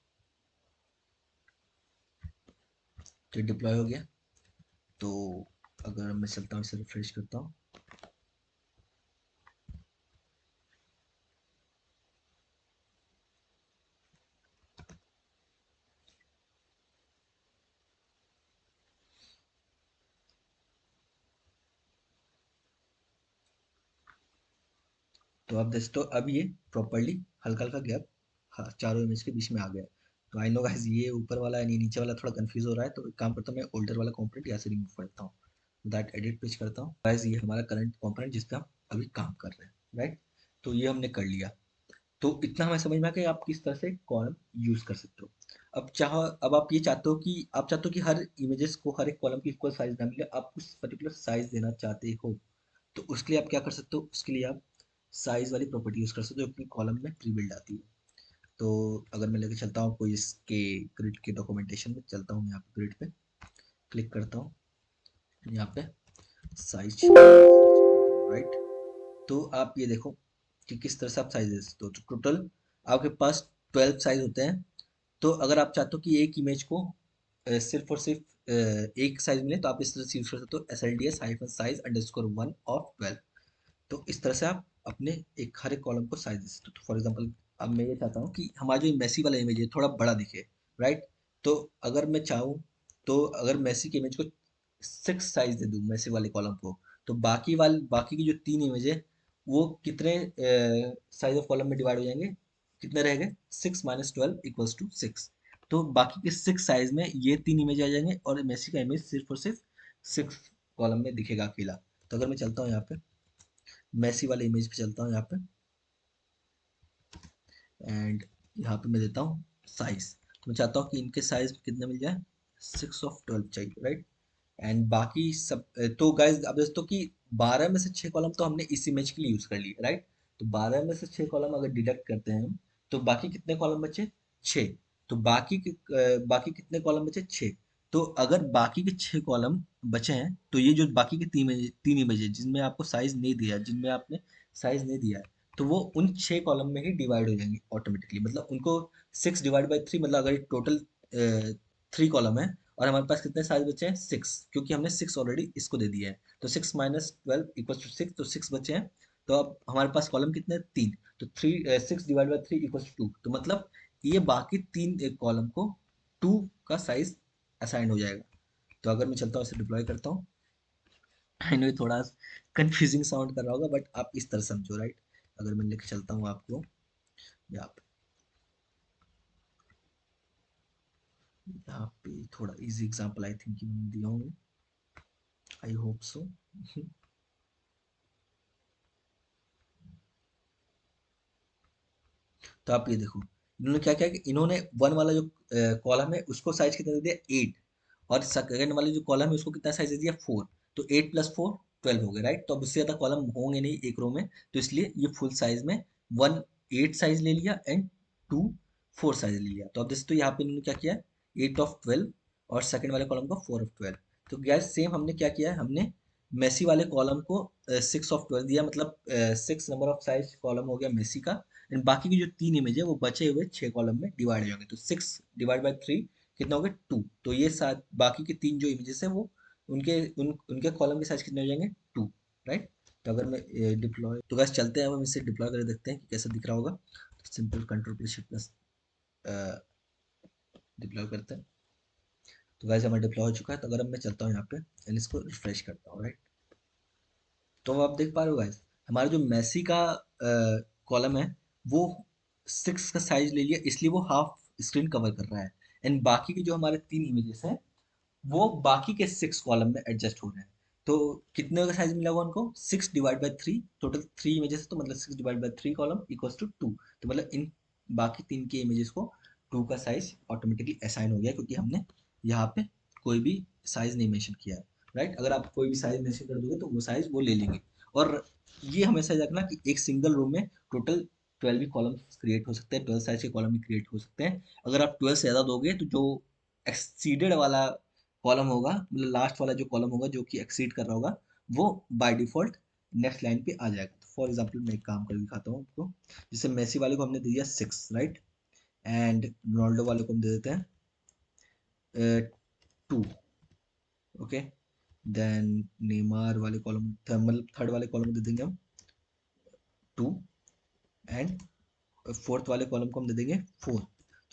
तो डिप्लॉय हो गया। तो अगर मैं चलता हूँ इसे रिफ्रेश करता हूँ, तो अब दोस्तों अब ये प्रॉपर्ली हल्का हल्का गैप, हाँ, चारों इमेज के बीच में आ गया। तो आई नो गाइस ये ऊपर वाला यानी नीचे वाला थोड़ा कंफ्यूज हो रहा है, तो एक काम करता हूँ मैं ओल्डर वाला कंपोनेंट यहाँ से रिमूव करता हूँ, दैट एडिट पेज करता हूँ गाइस। ये हमारा करंट कंपोनेंट जिस पे हम अभी काम कर रहे हैं, राइट। तो ये हमने कर लिया। तो इतना हमें समझ में आ गया आप किस तरह से कॉलम यूज कर सकते हो। अब आप ये चाहते हो कि हर इमेजेस को हर एक कॉलम की इक्वल साइज ना मिले, आप कुछ पर्टिकुलर साइज देना चाहते हो। तो उसके लिए आप क्या कर सकते हो, उसके लिए आप साइज वाली प्रॉपर्टी यूज कर सकते हो जो कि कॉलम में प्री बिल्ड आती है। तो अगर मैं लेके चलता हूँ कोई इसके ग्रिड के डॉक्यूमेंटेशन में, चलता हूँ यहाँ पे ग्रिड पे क्लिक करता हूँ, यहाँ पे साइज राइट। तो आप ये देखो कि किस तरह से आप साइज दे सकते हो। तो टोटल आपके पास 12 साइज होते हैं। तो अगर आप चाहते हो कि एक इमेज को सिर्फ और सिर्फ एक साइज मिले, तो आप इस तरह से यूज कर सकते हो SLDS hyphen size underscore 1 of 12। तो इस तरह से आप अपने एक हर एक कॉलम को साइज दे सकते हो। तो फॉर एग्जांपल अब मैं ये चाहता हूँ कि हमारा जो मेसी वाला इमेज है थोड़ा बड़ा दिखे, राइट। तो अगर मैं चाहूँ, तो अगर मेसी की इमेज को 6 साइज दे दूँ मेसी वाले कॉलम को, तो बाकी की जो 3 इमेज है वो कितने साइज ऑफ कॉलम में डिवाइड हो जाएंगे, कितने रह गए, 6 - 12 = 6। तो बाकी के 6 साइज में ये 3 इमेज आ जाएंगे और मेसी का इमेज सिर्फ और सिर्फ 6 कॉलम में दिखेगा अकेला। तो अगर मैं चलता हूँ यहाँ पे मेसी वाले इमेज पे चलता हूँ यहाँ पे, एंड यहाँ पे मैं देता हूँ साइज। तो मैं चाहता हूँ कि इनके साइज कितने मिल जाए, 6 of 12 चाहिए, राइट। एंड बाकी सब तो गाइज अब दोस्तों कि 12 में से 6 कॉलम तो हमने इस इमेज के लिए यूज कर लिए, राइट। तो 12 में से 6 कॉलम अगर डिडक्ट करते हैं हम, तो बाकी कितने कॉलम बचे, 6। तो बाकी कितने कॉलम बचे, 6। तो अगर बाकी के 6 कॉलम बचे हैं, तो ये जो बाकी के तीन इमेज है जिनमें आपको साइज नहीं दिया, जिनमें आपने साइज नहीं दिया है, तो वो उन 6 कॉलम में ही डिवाइड हो जाएंगे ऑटोमेटिकली। मतलब उनको 6/3, मतलब अगर टोटल 3 कॉलम है और हमारे पास कितने साइज बचे हैं, 6, क्योंकि हमने 6 ऑलरेडी इसको दे दिया है। तो 6 - 12 = 6, तो 6 बचे हैं। तो अब हमारे पास कॉलम कितने, 3। तो 6/3 = 2। तो मतलब ये बाकी 3 कॉलम को 2 का साइज असाइन हो जाएगा। तो अगर मैं चलता हूँ इसे डिप्लॉय करता हूँ, आई नो ये थोड़ा कंफ्यूजिंग साउंड कर रहा होगा, बट आप इस तरह समझो, राइट। अगर मैं लेके चलता हूँ आपको यहाँ पे, यहाँ पे थोड़ा इजी एग्जांपल आई थिंक मैंने दिया हूँ, आई होप सो। तो आप ये देखो इन्होंने क्या किया कि इन्होंने वन वाला जो कॉलम है उसको साइज कितना दे दिया, 8। और सेकंड वाले जो कॉलम है उसको कितना साइज दे दिया, 4। तो 8 + 4 12 हो गए, राइट। तो अब उससे ज्यादा कॉलम होंगे नहीं एक रो में, तो इसलिए ये फुल साइज में वन 8 साइज ले लिया एंड टू 4 साइज ले लिया। तो अब जैसे तो यहाँ पे इन्होंने क्या किया, 8 of 12 और सेकंड वाले कॉलम का 4 of 12। तो गैस सेम हमने क्या किया है, हमने मेसी वाले कॉलम को 6 of 12 दिया, मतलब 6 नंबर ऑफ साइज कॉलम हो गया मेसी का। एंड बाकी की जो 3 इमेज है वो बचे हुए 6 कॉलम में डिवाइड हो जाएंगे। तो 6/3 कितना हो गया, 2। तो ये सात बाकी के 3 जो इमेजेस है वो उनके कॉलम के साइज कितने हो जाएंगे, 2, राइट। तो अगर मैं डिप्लॉय, तो बस चलते हैं, अब हम इसे डिप्लॉय करके देखते हैं कि कैसा दिख रहा होगा। तो सिंपल कंट्रोल+shift+ डिप्लॉय करते हैं। तो वैसे हमारा डिप्लॉय हो चुका है। तो अगर अब मैं चलता हूँ यहाँ पे एंड इसको रिफ्रेश करता हूँ, राइट। तो आप देख पा रहे हो गाइस, हमारा जो मेसी का कॉलम है वो 6 का साइज ले लिया, इसलिए वो हाफ स्क्रीन कवर कर रहा है। एंड बाकी के जो हमारे 3 इमेजेस हैं वो बाकी के 6 कॉलम में एडजस्ट हो रहे हैं। तो कितने का साइज मिला हुआ उनको, 6/3। टोटल 3 इमेजेस, तो मतलब 6/3 कॉलम इक्वल्स टू 2। तो मतलब इन बाकी 3 के इमेजेस को 2 का साइज ऑटोमेटिकली असाइन हो गया, क्योंकि हमने यहाँ पे कोई भी साइज नहीं मेंशन किया है, राइट। अगर आप कोई भी साइज मेंशन कर दोगे तो वो साइज वो ले लेंगे। और ये हमेशा याद रखना कि एक सिंगल रो में टोटल 12 भी कॉलम्स क्रिएट हो सकते हैं, 12 साइज के कॉलम भी क्रिएट हो सकते हैं। अगर आप 12 से ज़्यादा दोगे तो जो एक्सीडेड वाला कॉलम होगा, मतलब लास्ट वाला जो कॉलम होगा जो कि एक्सीड कर रहा होगा, वो बाय डिफॉल्ट नेक्स्ट लाइन पे आ जाएगा। तो फॉर एग्जांपल मैं एक काम कर दिखाता हूँ आपको। जैसे मेसी वाले को हमने दे दिया 6, राइट। एंड रोनाल्डो वाले को हम दे देते हैं 2, ओके। देन नेमार वाले कॉलम, मतलब थर्ड वाले कॉलम दे देंगे हम 2। एंड फोर्थ वाले कॉलम को हम दे देंगे 4।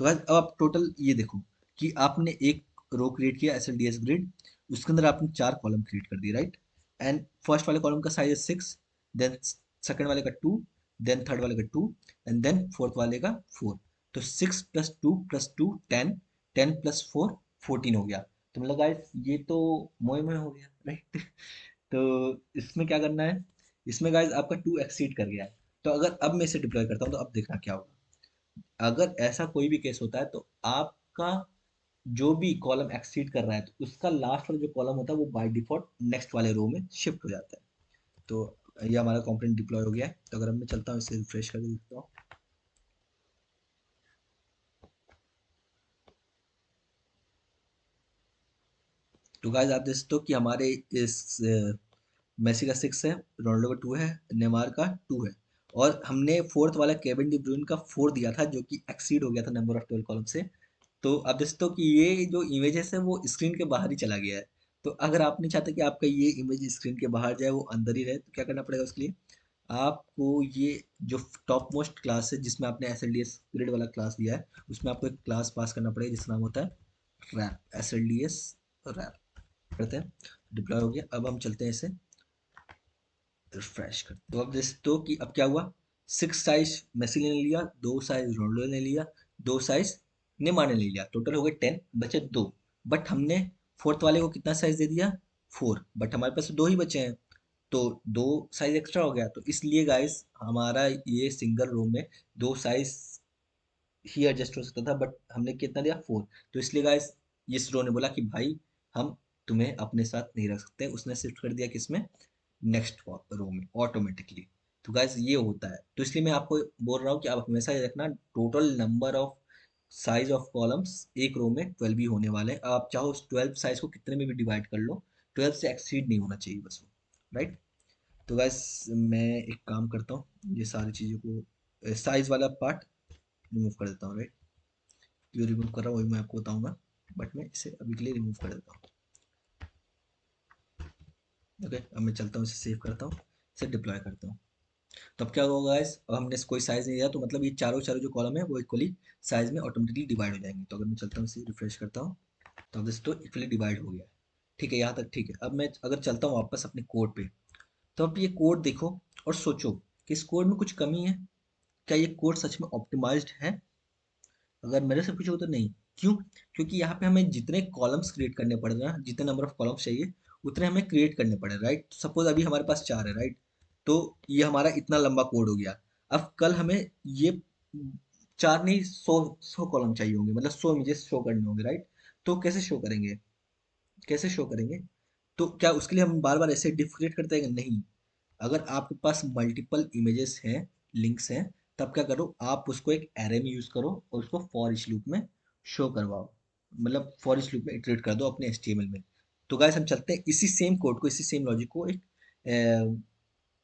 तो गाइस अब आप टोटल ये देखो कि आपने एक रो क्रिएट किया SLDS ग्रिड, उसके अंदर आपने 4 कॉलम क्रिएट कर दिए, राइट। एंड फर्स्ट वाले कॉलम का साइज है 6, देन सेकंड वाले का 2, देन थर्ड वाले का 2 एंड देन फोर्थ वाले का 4। तो 6 + 2 + 2 10, 10 + 4 14 हो गया। तो मतलब गाइस ये तो मोए मोए हो गया, राइट। तो इसमें क्या करना है, इसमें गाइस आपका 2 एक्सीड कर गया है। तो अगर अब मैं इसे डिप्लॉय करता हूँ तो अब देखना क्या होगा। अगर ऐसा कोई भी केस होता है तो आपका जो भी कॉलम एक्सीड कर रहा है तो उसका लास्ट वाला जो कॉलम होता है वो बाय डिफॉल्ट नेक्स्ट वाले रो में शिफ्ट हो जाता है। तो ये हमारा कंपोनेंट डिप्लॉय हो गया है। तो अगर अब मैं चलता हूँ इसे रिफ्रेश करके देखता हूँ। तो गाइस आप देख सकते हो कि हमारे इस मेसी का 6 है, रोनाल्डो का 2 है, नेमार का 2 है, और हमने फोर्थ वाला केविन डी ब्रुइन का 4 दिया था जो कि एक्सीड हो गया था नंबर ऑफ 12 कॉलम से। तो आप देख सकते हो कि ये जो इमेजेस है वो स्क्रीन के बाहर ही चला गया है। तो अगर आप नहीं चाहते कि आपका ये इमेज स्क्रीन के बाहर जाए, वो अंदर ही रहे, तो क्या करना पड़ेगा उसके लिए। आपको ये जो टॉप मोस्ट क्लास है जिसमें आपने S L D S grade वाला क्लास दिया है, उसमें आपको एक क्लास पास करना पड़ेगा जिसका नाम होता है wrap, S L D S wrap. करते हैं, डिप्लॉय हो गया। अब हम चलते हैं इसे रिफ्रेश करते हैं। तो अब देखते हो कि अब क्या हुआ, 6 साइज मेसी ने लिया, 2 साइज रोनाल्डो ने लिया, 2 साइज नेमार ने ले लिया, टोटल हो गए 10, बचे 2। बट हमने फोर्थ वाले को कितना साइज दे दिया, 4, बट हमारे पास तो 2 ही बचे हैं। तो 2 साइज एक्स्ट्रा हो गया, तो इसलिए गाइस हमारा ये सिंगल रो में 2 साइज ही एडजस्ट हो सकता था, बट हमने कितना दिया, 4। तो इसलिए गाइस इस रो ने बोला कि भाई हम तुम्हें अपने साथ नहीं रख सकते, उसने शिफ्ट कर दिया किसमें, नेक्स्ट रो में ऑटोमेटिकली। तो गाइस ये होता है, तो इसलिए मैं आपको बोल रहा हूँ कि आप हमेशा ये रखना, total number of size of columns एक रो में 12 ही होने वाले हैं। आप चाहो उस 12 साइज को कितने में भी डिवाइड कर लो, 12 से एक्सीड नहीं होना चाहिए बस वो, राइट। तो गाइस मैं एक काम करता हूँ, ये सारी चीज़ों को साइज वाला पार्ट रिमूव कर देता हूँ, राइट। क्यों रिमूव कर रहा हूँ वही मैं आपको बताऊंगा, बट मैं इसे अभी के लिए रिमूव कर देता हूँ। ओके, अब मैं चलता हूँ, इसे सेव करता हूँ, इसे डिप्लॉय करता हूँ। तब क्या होगा गाइस, अब हमने कोई साइज नहीं दिया तो मतलब ये चारों चारों जो कॉलम है वो इक्वली साइज में ऑटोमेटिकली डिवाइड हो जाएंगे। तो अगर मैं चलता हूँ इसे रिफ्रेश करता हूँ तो अब दोस्तों इक्वली डिवाइड हो गया है। ठीक है, यहाँ तक ठीक है। अब मैं अगर चलता हूँ वापस अपने कोड पे, तो अब ये कोड देखो और सोचो कि इस कोड में कुछ कमी है, क्या ये कोड सच में ऑप्टिमाइज्ड है। अगर मेरे से पूछो तो नहीं। क्यों? क्योंकि यहाँ पे हमें जितने कॉलम्स क्रिएट करने पड़ रहे हैं, जितने नंबर ऑफ कॉलम्स चाहिए उतने हमें क्रिएट करने पड़े, राइट। सपोज अभी हमारे पास 4 है, राइट। तो ये हमारा इतना लंबा कोड हो गया। अब कल हमें ये 4 नहीं, 100 कॉलम चाहिए होंगे, मतलब 100 इमेजेस शो करने होंगे, राइट। तो कैसे शो करेंगे, कैसे शो करेंगे? तो क्या उसके लिए हम बार बार ऐसे डिफ क्रिएट करते हैं? नहीं। अगर आपके पास मल्टीपल इमेजेस हैं, लिंक्स हैं, तब क्या करो, आप उसको एक एरे में यूज करो और उसको फॉर ईच लूप में शो करवाओ, मतलब फॉर ईच लूप में इटरेट कर दो अपने एचटीएमएल में। तो गाइस हम चलते हैं इसी सेम कोड को, इसी सेम लॉजिक को एक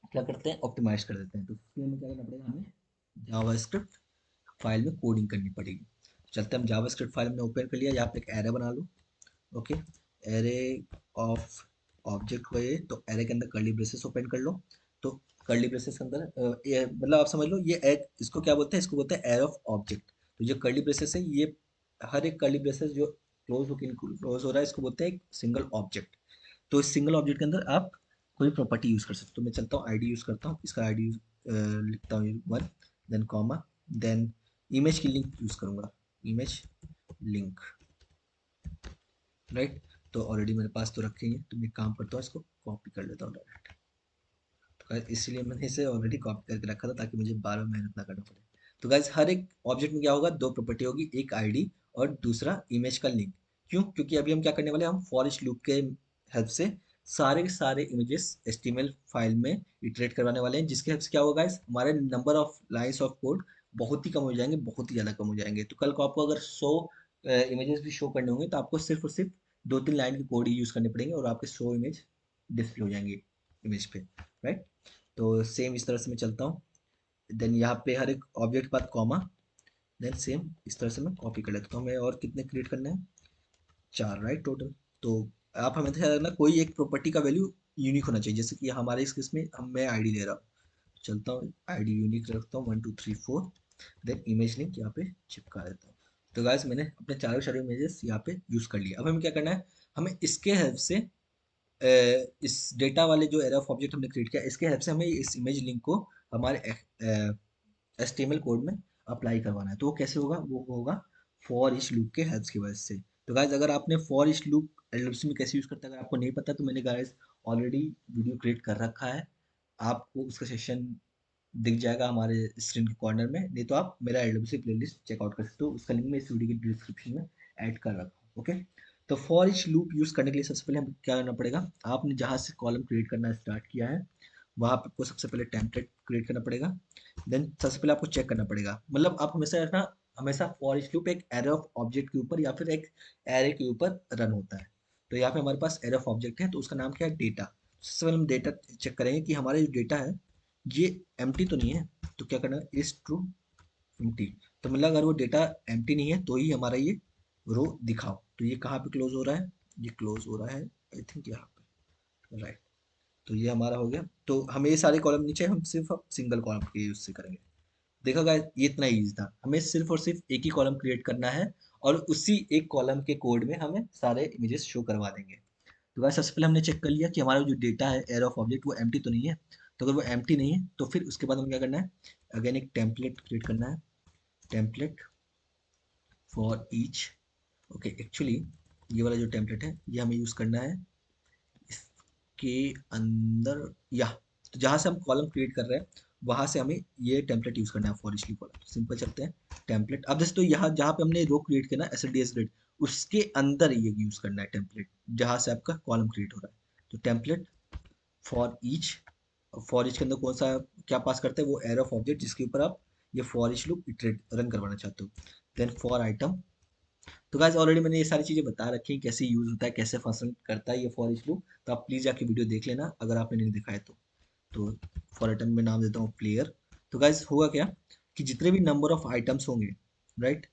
क्या करते हैं, ऑप्टिमाइज कर देते हैं। तो उसके लिए हमें क्या करना पड़ेगा, हमें जावास्क्रिप्ट फाइल में कोडिंग करनी पड़ेगी। चलते हैं, हम जावास्क्रिप्ट फाइल में ओपन कर लिया, यहाँ पे एक एरे बना लो। ओके, एरे ऑफ ऑब्जेक्ट को, ये तो एरे के अंदर कर्ली ब्रेसेस ओपन कर लो। तो कर्ली ब्रेसेस के अंदर मतलब आप समझ लो ये एक, इसको क्या बोलते हैं, इसको बोलते हैं एरे ऑफ ऑब्जेक्ट। तो जो कर्ली ब्रेसेस है, ये हर एक कर्ली ब्रेसेस जो क्लोज होकर क्लोज हो रहा है, इसको बोलते हैं एक सिंगल ऑब्जेक्ट। तो इस सिंगल ऑब्जेक्ट के अंदर आप कोई प्रॉपर्टी यूज कर सकते हो। तो मैं चलता हूँ आईडी यूज करता हूँ, इसका आईडी लिखता हूँ 1, देन कॉमा, देन इमेज की लिंक यूज करूंगा, इमेज लिंक, राइट। तो ऑलरेडी मेरे पास तो रखे ही है, तो मैं एक काम करता हूँ, इसको कॉपी कर लेता हूँ डायरेक्ट। तो गाइस इसलिए मैंने इसे ऑलरेडी कॉपी करके रखा था ताकि मुझे बार बार मेहनत ना करना पड़े। तो गाइस हर एक ऑब्जेक्ट में क्या होगा, दो प्रॉपर्टी होगी, एक आईडी और दूसरा इमेज का लिंक। क्यों? क्योंकि अभी हम क्या करने वाले हैं, हम फॉर ईच लूप के हेल्प से सारे के सारे इमेजेस एचटीएमएल फाइल में इटरेट करवाने वाले हैं, जिसके हेल्प से क्या होगा गाइस, हमारे number of lines of code बहुत ही कम हो जाएंगे, बहुत ही ज़्यादा कम हो जाएंगे। तो कल को आपको अगर 100 इमेजेस भी शो करने होंगे तो आपको सिर्फ और सिर्फ 2-3 लाइन के कोड ही यूज़ करने पड़ेंगे और आपके 100 इमेज डिस्प्ले हो जाएंगे इमेज पे, राइट। तो सेम इस तरह से मैं चलता हूँ, देन यहाँ पे हर एक ऑब्जेक्ट के बाद कॉमा, देन सेम इस तरह से मैं कॉपी कर लेता हूँ। तो हमें और कितने क्रिएट करने हैं, 4, राइट टोटल। तो आप हमें ध्यान रखना, कोई एक प्रॉपर्टी का वैल्यू यूनिक होना चाहिए, जैसे कि हमारे इस केस में हम मैं आईडी ले रहा हूँ, चलता हूँ आईडी यूनिक रखता हूँ 1 2 3 4, देन इमेज लिंक यहाँ पे चिपका देता हूँ। तो गाइस मैंने अपने चारों चारों इमेजेस यहाँ पे यूज कर लिया। अब हमें क्या करना है, हमें इसके हेल्प से इस डेटा वाले जो एरे ऑफ ऑब्जेक्ट हमने क्रिएट किया, इसके हेल्प से हमें इस इमेज लिंक को हमारे HTML कोड में अप्लाई करवाना है। तो वो कैसे होगा? वो होगा फॉर ईच लूप के हेल्प की वजह से। तो गाइज अगर आपने फॉर ईच लूप एलडब्ल्यूसी में कैसे यूज करते हैं अगर आपको नहीं पता तो मैंने गाइज ऑलरेडी वीडियो क्रिएट कर रखा है, आपको उसका सेशन दिख जाएगा हमारे स्क्रीन के कॉर्नर में, नहीं तो आप मेरा एलडब्ल्यूसी प्लेलिस्ट चेकआउट कर सकते हो, उसका लिंक मैं इस वीडियो की डिस्क्रिप्शन में ऐड कर रखा हूँ। ओके, तो फॉर ईच लूप यूज करने के लिए सबसे पहले हमें क्या करना पड़ेगा? आपने जहाँ से कॉलम क्रिएट करना स्टार्ट किया है वहाँ पे आपको सबसे पहले टेम्पलेट क्रिएट करना पड़ेगा। देन सबसे पहले आपको चेक करना पड़ेगा, मतलब आप हमेशा रखना, हमेशा फॉर ईच लूप एक एरे ऑफ ऑब्जेक्ट के ऊपर या फिर एक एरे के ऊपर रन होता है। तो यहाँ पे हमारे पास एरे ऑफ ऑब्जेक्ट है तो उसका नाम क्या है? डेटा। सबसे पहले हम डेटा चेक करेंगे कि हमारा जो डेटा है ये एम्प्टी तो नहीं है। तो क्या करना है? Is true empty. तो मतलब अगर वो डेटा एम्प्टी नहीं है तो ही हमारा ये रो दिखाओ। तो ये कहाँ पे क्लोज हो रहा है? ये क्लोज हो रहा है आई थिंक यहाँ पे, राइट। तो ये हमारा हो गया। तो हमें ये सारे कॉलम नीचे हम सिर्फ अब सिंगल कॉलम के यूज से करेंगे। देखा गाइस, ये इतना ईजी था, हमें सिर्फ और सिर्फ एक ही कॉलम क्रिएट करना है और उसी एक कॉलम के कोड में हमें सारे इमेजेस शो करवा देंगे। तो गाइस सबसे पहले हमने चेक कर लिया कि हमारा जो डेटा है एयर ऑफ ऑब्जेक्ट वो एम्प्टी तो नहीं है। तो अगर वो एम्प्टी नहीं है तो फिर उसके बाद हमें क्या करना है? अगेन एक टेम्पलेट क्रिएट करना है, template for each. Okay, actually ये वाला जो टेम्पलेट है ये हमें यूज करना है इसके अंदर, या तो जहाँ से हम कॉलम क्रिएट कर रहे हैं वहां से हमें ये टेम्पलेट यूज करना है फॉर ईच कॉलम। सिंपल चलते हैं टेम्पलेट। अब जैसे तो यहाँ जहाँ पे हमने रो क्रिएट किया ना SLDS ग्रिड, उसके अंदर ये यूज करना है टेम्पलेट जहाँ से आपका कॉलम क्रिएट हो रहा है। तो टेम्पलेट फॉर ईच के अंदर कौन सा क्या पास करते हैं? वो एरे ऑफ ऑब्जेक्ट जिसके ऊपर आप ये for each loop iterate run करवाना चाहते हो। Then for item. तो गाइस ऑलरेडी मैंने ये सारी चीजें बता रखी हैं कैसे यूज होता है, कैसे फंक्शन करता है ये फॉर ईच लूप। तो आप प्लीज जाके वीडियो देख लेना अगर आपने नहीं देखा है तो फॉर आइटम में नाम देता हूँ प्लेयर। तो गाइस होगा क्या कि जितने भी नंबर ऑफ आइटम्स होंगे, राइट।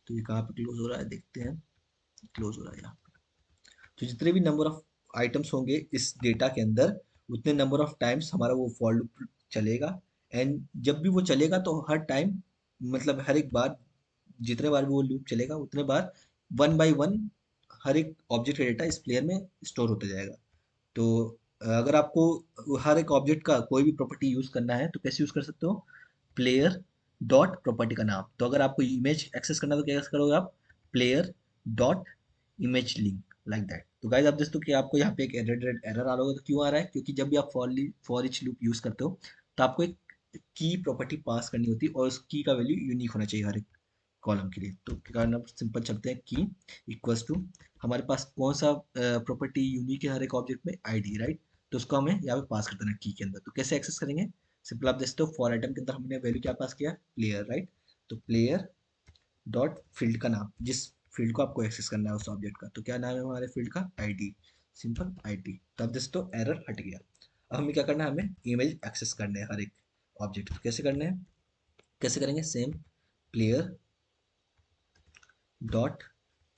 तो ये कहाँ पे क्लोज हो रहा है देखते हैं, क्लोज हो रहा है यहाँ पे। तो जितने भी नंबर ऑफ आइटम्स होंगे इस डेटा के अंदर उतने नंबर ऑफ टाइम्स हमारा वो फॉर लूप चलेगा। एंड जब भी वो चलेगा तो हर टाइम, मतलब हर एक बार, जितने बार भी वो लूप चलेगा उतने बार वन बाय वन हर एक ऑब्जेक्ट का डेटा इस प्लेयर में स्टोर होता जाएगा। तो अगर आपको हर एक ऑब्जेक्ट का कोई भी प्रॉपर्टी यूज करना है तो कैसे यूज कर सकते हो? प्लेयर डॉट प्रॉपर्टी का नाम। तो अगर आपको इमेज एक्सेस करना है तो कैसे करोगे आप? Player dot image link, like that. तो गाइस आप दोस्तों कि आपको यहाँ पे एक एरर एरर आ रहा होगा, तो क्यों आ रहा है? क्योंकि जब भी आप फॉर ईच लूप यूज करते हो तो आपको एक की प्रॉपर्टी पास करनी होती है और उस की का वैल्यू यूनिक होना चाहिए हर एक कॉलम के लिए। तो कारण सिंपल चलते हैं की इक्वल्स टू, हमारे पास कौन सा प्रॉपर्टी यूनिक है हर एक ऑब्जेक्ट में? ID, right. तो उसको हमें यहाँ पे पास कर देना की के अंदर। तो कैसे एक्सेस करेंगे? सिंपल आप देखते हो फॉर आइटम के अंदर हमने वैल्यू क्या पास किया? Player, right. तो प्लेयर डॉट फील्ड का नाम, जिस फील्ड को आपको एक्सेस करना है उस ऑब्जेक्ट का, तो क्या नाम है हमारे फील्ड का? ID, simple ID. तो अब दोस्तों एरर हट गया। अब हमें क्या करना है? हमें इमेज एक्सेस करने हैं हर एक ऑब्जेक्ट। तो कैसे करने हैं? कैसे करेंगे? सेम प्लेयर डॉट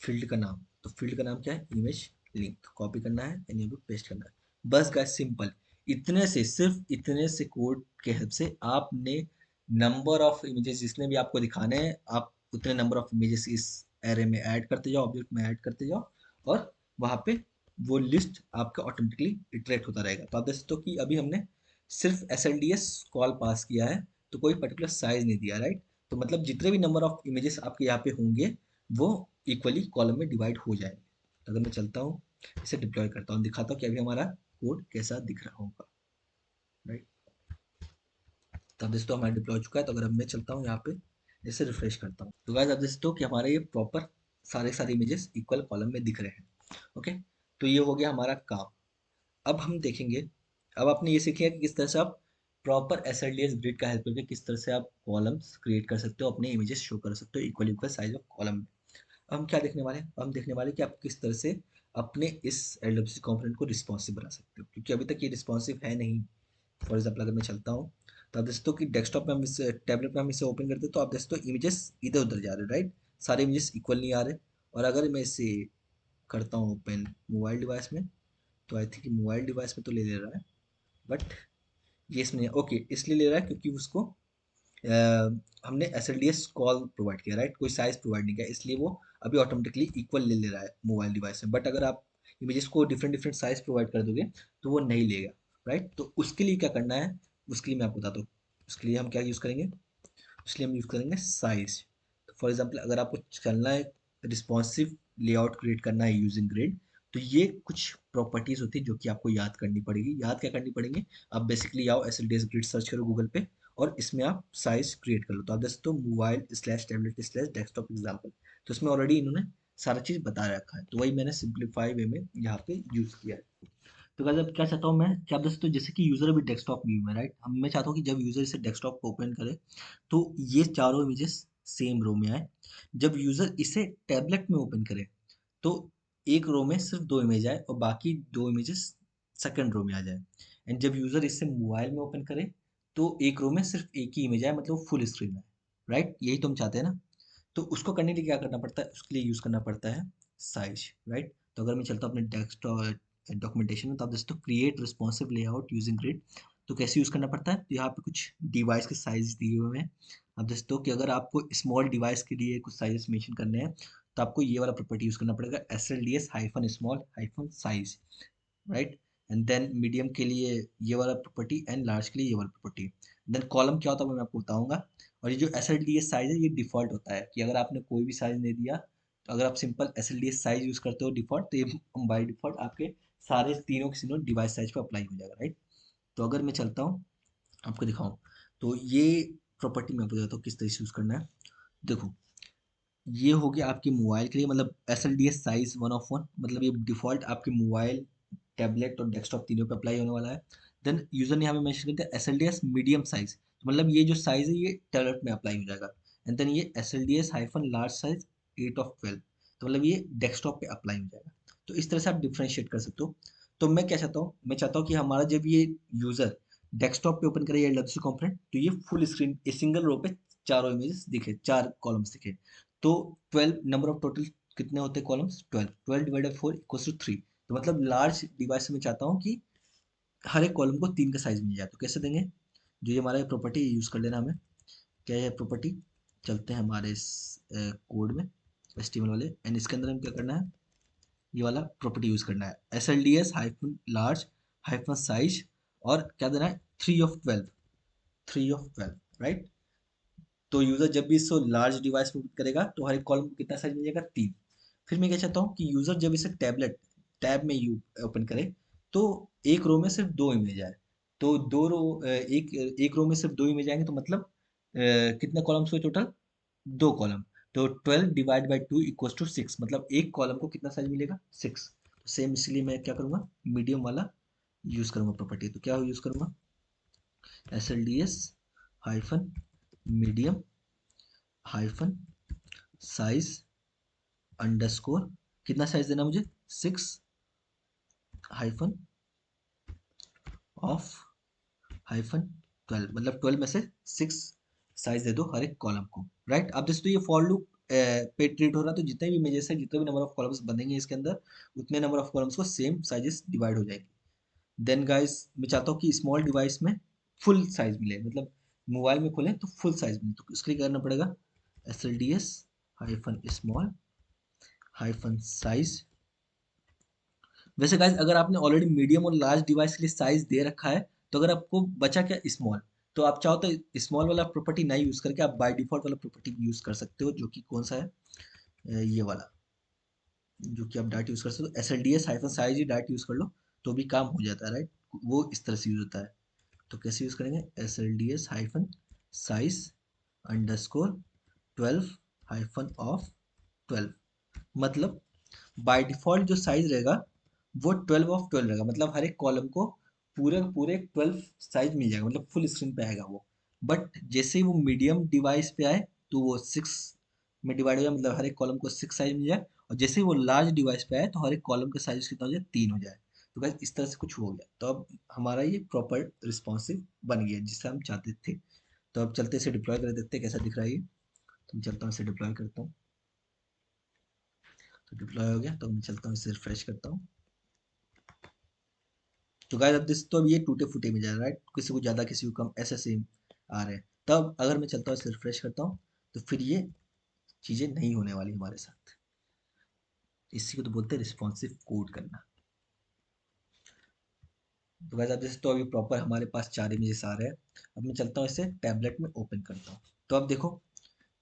फील्ड का नाम, तो फील्ड का नाम क्या है? Image link. कॉपी करना है एंड यहाँ पे पेस्ट करना है। बस गाइस सिंपल, इतने से, सिर्फ इतने से कोड के हेल्प से आपने नंबर ऑफ इमेजेस जितने भी आपको दिखाने हैं आप उतने नंबर ऑफ इमेजेस इस एरे में ऐड करते जाओ, ऑब्जेक्ट में ऐड करते जाओ और वहाँ पे वो लिस्ट आपका ऑटोमेटिकली इटरेट होता रहेगा। तो आप देख सकते हो कि अभी हमने सिर्फ SLDS कॉल पास किया है तो कोई पर्टिकुलर साइज नहीं दिया, राइट। तो मतलब जितने भी नंबर ऑफ इमेजेस आपके यहाँ पे होंगे वो इक्वली कॉलम में डिवाइड हो जाएंगे। तो अगर मैं चलता हूँ इसे डिप्लॉय करता हूँ, दिखाता हूँ कि अभी हमारा कोड कैसा दिख रहा होगा, राइट। तो अब दोस्तों हमारा डिप्लॉय हो चुका है। तो अगर अब मैं चलता हूँ यहाँ पे इसे रिफ्रेश करता हूँ तो गाइस अब दोस्तों कि हमारा ये प्रॉपर सारे सारे इमेजेस इक्वल कॉलम में दिख रहे हैं। ओके, तो ये हो गया हमारा काम। अब हम देखेंगे, अब आपने ये सीखिए कि किस तरह से आप प्रॉपर SLDS ग्रिड का हेल्प करके किस तरह से आप कॉलम्स क्रिएट कर सकते हो, अपने इमेजेस शो कर सकते हो equal equal size of column में। हम क्या देखने वाले हैं? हम देखने वाले हैं कि आप किस तरह से अपने इस एलडब्ल्यूसी कंपोनेंट को रिस्पॉन्सिव बना सकते हो, क्योंकि अभी तक ये रिस्पॉन्सिव है नहीं। फॉर एग्जाम्पल अगर मैं चलता हूँ तो आप देखते हो कि डेस्कटॉप में हम इसे, टैबलेट में हम इसे ओपन करते हैं तो आप देखते हो इमेजेस इधर उधर जा रहे हैं, राइट। सारे इमेजेस इक्वल नहीं आ रहे। और अगर मैं इसे करता हूँ ओपन मोबाइल डिवाइस में तो आई थिंक मोबाइल डिवाइस में तो ले रहा है, बट ये इसमें ओके इसलिए ले रहा है क्योंकि उसको अ, हमने SLDS कॉल प्रोवाइड किया, राइट। कोई साइज प्रोवाइड नहीं किया इसलिए वो अभी ऑटोमेटिकली इक्वल ले ले रहा है मोबाइल डिवाइस में। बट अगर आप इमेजेस को डिफरेंट डिफरेंट साइज प्रोवाइड कर दोगे तो वो नहीं लेगा, राइट। तो उसके लिए क्या करना है? उसके लिए मैं आपको बताता हूँ। उसके लिए हम क्या यूज़ करेंगे, उसके लिए हम यूज़ करेंगे साइज। फॉर एग्जांपल अगर आपको चलना है, रिस्पॉन्सिव लेआउट क्रिएट करना है यूजिंग ग्रिड, तो ये कुछ प्रॉपर्टीज होती है जो कि आपको याद करनी पड़ेगी। याद क्या करनी पड़ेंगी, आप बेसिकली आओ SLDS ग्रिड सर्च करो गूगल पे और इसमें आप साइज क्रिएट कर लो। तो आप जैसे तो mobile slash tablet slash desktop example, तो इसमें ऑलरेडी इन्होंने सारा चीज़ बता रखा है, तो वही मैंने सिंप्लीफाई वे में यहाँ पे यूज़ किया है। तो गाइस अब क्या चाहता हूँ मैं कि आप दोस्तों जैसे कि यूजर अभी डेस्कटॉप व्यू में, राइट, हम मैं चाहता हूँ कि जब यूजर इसे डेस्कटॉप को ओपन करे तो ये चारों इमेजेस सेम रो में आए। जब यूजर इसे टैबलेट में ओपन करे तो एक रो में सिर्फ दो इमेज आए और बाकी दो इमेजेस सेकंड रो में आ जाए। एंड जब यूजर इसे मोबाइल में ओपन करे तो एक रो में सिर्फ एक ही इमेज आए, मतलब फुल स्क्रीन है। राइट, यही तो हम चाहते हैं ना। तो उसको करने के लिए क्या करना पड़ता है, उसके लिए यूज़ करना पड़ता है साइज, राइट। तो अगर मैं चलता हूँ अपने डेस्कटॉप डॉक्यूमेंटेशन में, तो आप दोस्तों create responsive layout using grid, तो कैसे यूज़ करना पड़ता है, तो यहाँ पे कुछ डिवाइस के साइज दिए हुए हैं। अब दोस्तों कि अगर आपको स्मॉल डिवाइस के लिए कुछ साइजेस मेंशन करने हैं, तो आपको ये वाला प्रॉपर्टी यूज़ करना पड़ेगा, SLDS hyphen small hyphen size, right. And then medium के लिए ये वाला प्रॉपर्टी एंड लार्ज के लिए ये वाला प्रॉपर्टी। देन कॉलम क्या होता है वो मैं आपको बताऊंगा। और ये जो SLDS साइज है ये डिफ़ॉल्ट होता है कि अगर आपने कोई भी साइज नहीं दिया, तो अगर आप सिंपल SLDS साइज यूज़ करते हो डिफ़ॉल्ट, तो ये बाय डिफ़ॉल्ट आपके सारे तीनों के तीनों डिवाइस साइज पे अप्लाई हो जाएगा, राइट। तो अगर मैं चलता हूँ आपको दिखाऊं, तो ये प्रॉपर्टी मैं आपको बताता हूँ किस तरह से यूज़ करना है। देखो, ये हो गया आपके मोबाइल के लिए, मतलब SLDS साइज 1 of 1, मतलब ये डिफ़ॉल्ट आपके मोबाइल टैबलेट और डेस्कटॉप तीनों पे अप्लाई होने वाला है। देन यूज़र ने यहाँ पे मेंशन करते हैं SLDS मीडियम साइज, तो मतलब ये जो साइज है ये टैबलेट में अप्लाई हो जाएगा। एंड देन ये SLDS hyphen large size 8 of 12, तो मतलब ये डेस्कटॉप पे अप्लाई हो जाएगा। तो इस तरह से आप डिफ्रेंशिएट कर सकते हो। तो मैं क्या चाहता हूँ, मैं चाहता हूँ कि हमारा जब ये यूज़र डेस्कटॉप पे ओपन करे ये LWC कंपोनेंट, तो ये full screen a single row पे चारों इमेजेस दिखे, चार कॉलम्स दिखे। तो 12 नंबर ऑफ टोटल कितने होते हैं कॉलम्स, 12, 12 डिवाइडेड 4 इक्वल्स टू 3। तो मतलब लार्ज डिवाइस में चाहता हूँ कि हर एक कॉलम को 3 का साइज मिल जाए। तो कैसे देंगे, जो ये हमारा प्रॉपर्टी यूज़ कर लेना हमें। क्या है प्रॉपर्टी, चलते हैं हमारे इस कोड में, HTML वाले, एंड इसके अंदर हम क्या करना है, ये वाला प्रॉपर्टी यूज़ करना है, SLDS hyphen large hyphen size, और क्या देना है, 3 of 12, 3 of 12, राइट। तो यूज़र जब भी इसको लार्ज डिवाइस में करेगा तो हर एक कॉलम को कितना साइज मिल जाएगा, 3। फिर मैं क्या चाहता हूँ कि यूज़र जब इसे टैब में यू ओपन करे तो एक रो में सिर्फ दो इमेज आए। तो दो रो एक एक रो में सिर्फ दो इमेज आएंगे, तो मतलब कितने कॉलम्स हुए टोटल, दो कॉलम। तो 12 डिवाइड बाई 2 इक्वल्स टू 6, मतलब एक कॉलम को कितना साइज मिलेगा, 6। सेम इसलिए मैं क्या करूँगा, मीडियम वाला यूज़ करूँगा प्रॉपर्टी। तो क्या यूज़ करूँगा, SLDS hyphen medium hyphen size underscore, कितना साइज देना मुझे, 6 हाइफन ऑफ हाइफन 12, मतलब 12 में से 6 साइज दे दो हर एक कॉलम को, राइट। अब दोस्तों ये फॉर लूप पे ट्रीट हो रहा है, तो जितने भी इमेजेस है, जितने भी नंबर ऑफ कॉलम्स बनेंगे इसके अंदर, उतने नंबर ऑफ कॉलम्स को सेम साइजेस डिवाइड हो जाएगी। देन गाइस मैं चाहता हूँ कि स्मॉल डिवाइस में फुल साइज मिले, मतलब मोबाइल में खोलें तो फुल साइज मिले, तो इसके लिए करना पड़ेगा SLDS hyphen small hyphen size. वैसे गाइस अगर आपने ऑलरेडी मीडियम और लार्ज डिवाइस के लिए साइज दे रखा है, तो अगर आपको बचा क्या, स्मॉल, तो आप चाहो तो स्मॉल वाला प्रॉपर्टी ना यूज करके आप बाय डिफॉल्ट वाला प्रॉपर्टी यूज कर सकते हो, जो कि कौन सा है, ये वाला, जो कि आप डायरेक्ट यूज कर सकते हो, SLDS हाइफन साइज ही डायरेक्ट यूज कर लो, तो भी काम हो जाता है, राइट। वो इस तरह से यूज होता है। तो कैसे यूज करेंगे, SLDS hyphen size underscore 12 hyphen of 12, मतलब बाय डिफॉल्ट जो साइज रहेगा वो 12 of 12 रहेगा, मतलब हर एक कॉलम को पूरे पूरे 12 साइज मिल जाएगा, मतलब फुल स्क्रीन पे आएगा वो। बट जैसे ही वो मीडियम डिवाइस पे आए तो वो 6 में डिवाइड हो जाए, मतलब हर एक कॉलम को 6 साइज मिल जाए। और जैसे ही वो लार्ज डिवाइस पे आए तो हर एक कॉलम का साइज कितना हो जाए, 3 हो जाए। तो गाइस इस तरह से कुछ हो गया, तो अब हमारा ये प्रॉपर रिस्पॉन्सिव बन गया जिससे हम चाहते थे। तो अब चलते इसे डिप्लॉय कर देखते हैं कैसा दिख रहा है ये। तो मैं चलता हूँ इसे डिप्लॉय करता हूँ। तो डिप्लॉय हो गया, तो मैं चलता हूँ इसे रिफ्रेश करता हूँ। तो गाइस अब दिस तो अब ये टूटे फूटे में जा रहा है, राइट, किसी को ज़्यादा किसी को कम ऐसे सेम आ रहे हैं। तब अगर मैं चलता हूँ इसे रिफ्रेश करता हूँ, तो फिर ये चीज़ें नहीं होने वाली हमारे साथ। इसी को तो बोलते हैं रिस्पॉन्सिव कोड करना। तो वैसे अब जैसे तो अभी प्रॉपर हमारे पास 4 इमेजेस आ रहे हैं। अब मैं चलता हूँ इसे टैबलेट में ओपन करता हूँ। तो अब देखो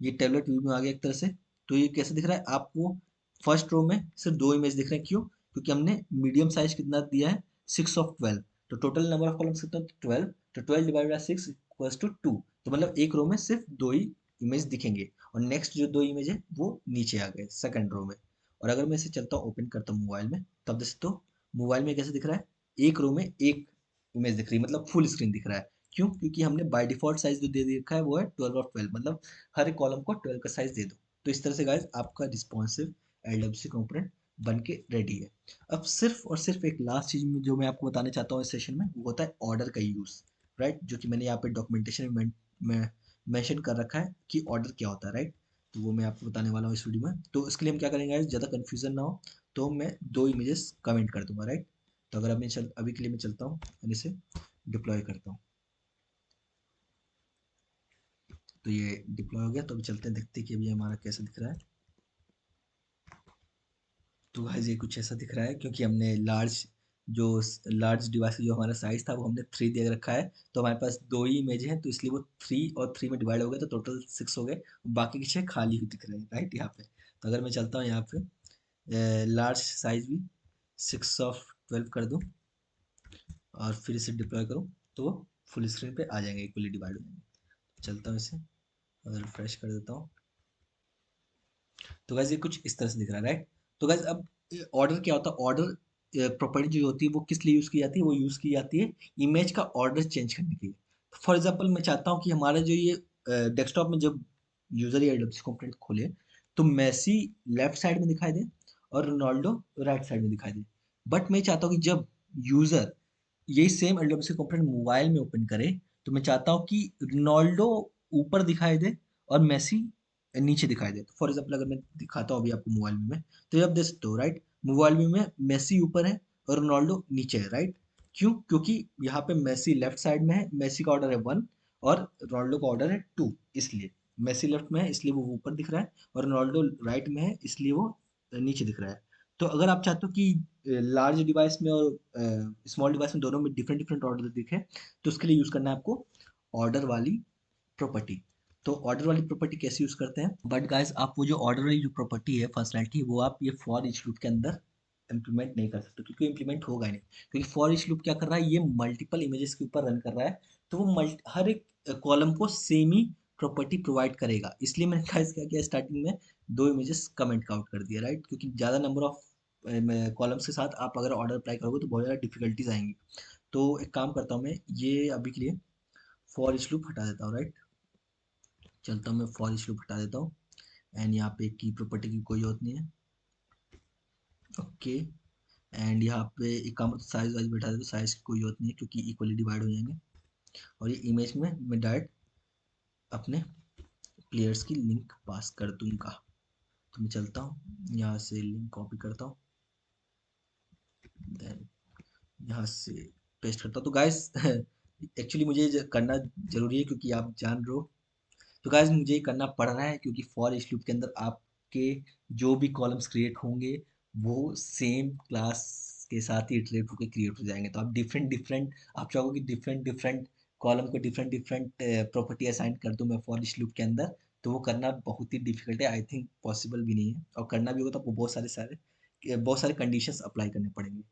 ये टैबलेट व्यू में आ गया एक तरह से। तो ये कैसे दिख रहा है आपको? फर्स्ट रो में सिर्फ 2 इमेज दिख रहे हैं, क्यों? क्योंकि हमने मीडियम साइज कितना दिया है, 6/12। तो टोटल नंबर ऑफ कॉलम्स कितना? 12। तो 12 डिवाइड बाय 6 इक्वल्स टू 2। तो मतलब एक रो में सिर्फ 2 ही इमेज दिखेंगे, और नेक्स्ट जो 2 इमेज है वो नीचे आ गए सेकंड रो में। और अगर मैं इसे चलता हूँ ओपन करता हूँ मोबाइल में, तब जैसे तो मोबाइल में कैसे दिख रहा है? एक रो में एक इमेज दिख रही है, मतलब फुल स्क्रीन दिख रहा है। क्यों? क्योंकि हमने बाय डिफॉल्ट साइज जो दे रखा है वो है 12/12, मतलब हर एक कॉलम को 12 का साइज दे दो। तो इस तरह से गाइस आपका रिस्पॉन्सिव एलडब्ल्यूसी कंपोनेंट बन के रेडी है। अब सिर्फ और सिर्फ एक लास्ट चीज जो मैं आपको बताने चाहता हूँ इस सेशन में, वो होता है ऑर्डर का यूज, राइट? जो कि मैंने यहाँ पे डॉक्यूमेंटेशन में मेंशन कर रखा है कि ऑर्डर क्या होता है, राइट? तो वो मैं आपको बताने वाला हूँ इस वीडियो में। तो इसके लिए हम क्या करेंगे गाइस, ज़्यादा कंफ्यूजन ना हो, तो मैं 2 इमेजेस कमेंट कर दूंगा, राइट? तो अगर अभी के लिए मैं चलता हूँ और इसे डिप्लॉय करता हूँ। तो ये डिप्लॉय हो गया। तो अभी चलते हैं, देखते हैं कि अभी हमारा कैसा दिख रहा है। तो गाइस ये कुछ ऐसा दिख रहा है, क्योंकि हमने जो लार्ज डिवाइस जो हमारा साइज था वो हमने 3 दे रखा है। तो हमारे पास 2 ही इमेज हैं, तो इसलिए वो 3 और 3 में डिवाइड हो गए, तो टोटल 6 हो गए। बाकी के 6 खाली ही दिख रहे हैं, राइट? यहाँ पे तो अगर मैं चलता हूँ यहाँ पे लार्ज साइज भी 6/12 कर दूँ और फिर इसे डिप्लॉय करूँ, तो वो फुल स्क्रीन पे आ जाएंगे, इक्वली डिवाइड हो जाएंगे। चलता हूँ इसे और रिफ्रेश कर देता हूँ। तो गैस ये कुछ इस तरह से दिख रहा है, राइट? तो गैस अब ऑर्डर क्या होता है? ऑर्डर प्रॉपर्टी जो होती है वो किस लिए यूज़ की जाती है? वो यूज़ की जाती है इमेज का ऑर्डर चेंज करने के लिए। फॉर एग्जांपल मैं चाहता हूँ कि हमारा जो ये डेस्कटॉप में जब यूजर ये एडोब कंपोनेंट खोले, तो मेसी लेफ्ट साइड में दिखाई दे और रोनाल्डो राइट साइड में दिखाई दे। बट मैं चाहता हूँ कि जब यूजर यही सेम एडोब कंपोनेंट मोबाइल में ओपन करे, तो मैं चाहता हूँ कि रोनाल्डो ऊपर दिखाई दे और मेसी नीचे दिखाई दे। तो फॉर एग्जाम्पल अगर मैं दिखाता हूँ अभी आपको मोबाइल में मैं, तो ये आप देख सकते हो, राइट? मोबाइल में मेसी ऊपर है और रोनाल्डो नीचे है, राइट? क्यों? क्योंकि यहाँ पे मेसी लेफ्ट साइड में है, मेसी का ऑर्डर है 1 और रोनाल्डो का ऑर्डर है 2। इसलिए मेसी लेफ्ट में है इसलिए वो ऊपर दिख रहा है, और रोनाल्डो राइट में है इसलिए वो नीचे दिख रहा है। तो अगर आप चाहते हो कि लार्ज डिवाइस में और स्मॉल डिवाइस में दोनों में डिफरेंट डिफरेंट ऑर्डर दिखे, तो उसके लिए यूज करना है आपको ऑर्डर वाली प्रॉपर्टी। तो ऑर्डर वाली प्रॉपर्टी कैसे यूज करते हैं? बट गाइस आप वो जो ऑर्डर वाली जो प्रॉपर्टी है फंक्शनैलिटी, वो आप ये फॉर ईच लूप के अंदर इम्प्लीमेंट नहीं कर सकते, क्योंकि इम्प्लीमेंट होगा ही नहीं। क्योंकि फॉर ईच लूप क्या कर रहा है, ये मल्टीपल इमेजेस के ऊपर रन कर रहा है। तो वो हर एक कॉलम को सेम ही प्रॉपर्टी प्रोवाइड करेगा। इसलिए मैंने गाइस क्या किया, स्टार्टिंग में 2 इमेजेस कमेंट का आउट कर दिया, राइट? क्योंकि ज़्यादा नंबर ऑफ कॉलम्स के साथ आप अगर ऑर्डर अप्लाई करोगे तो बहुत ज़्यादा डिफिकल्टीज आएंगी। तो एक काम करता हूँ मैं, ये अभी के लिए फॉर ईच लूप हटा देता हूँ, राइट? चलता हूँ मैं फॉर ईच लूप हटा देता हूँ। एंड यहाँ पे की प्रॉपर्टी की कोई जरूरत नहीं है, ओके। एंड यहाँ पे एक काम साइज वाइज बैठा दे, तो साइज की कोई जरूरत नहीं है क्योंकि इक्वली डिवाइड हो जाएंगे। और ये इमेज में मैं डायरेक्ट अपने प्लेयर्स की लिंक पास कर दूंगा। तो मैं चलता हूँ यहाँ से लिंक कॉपी करता हूँ, देन यहाँ से पेस्ट करता हूँ। तो गाइस एक्चुअली मुझे ये करना जरूरी है, क्योंकि आप जान रहे हो। तो गाइस मुझे ये करना पड़ रहा है क्योंकि फॉर इच लूप के अंदर आपके जो भी कॉलम्स क्रिएट होंगे वो सेम क्लास के साथ ही इटरेट होकर क्रिएट हो जाएंगे। तो आप डिफरेंट डिफरेंट, आप चाहोगे कि डिफरेंट डिफरेंट कॉलम को डिफरेंट डिफरेंट प्रॉपर्टी असाइन कर दूं मैं फॉर इच लूप के अंदर, तो वो करना बहुत ही डिफिकल्ट है, आई थिंक पॉसिबल भी नहीं है। और करना भी होगा तो आपको बहुत सारे कंडीशंस अप्लाई करने पड़ेंगे,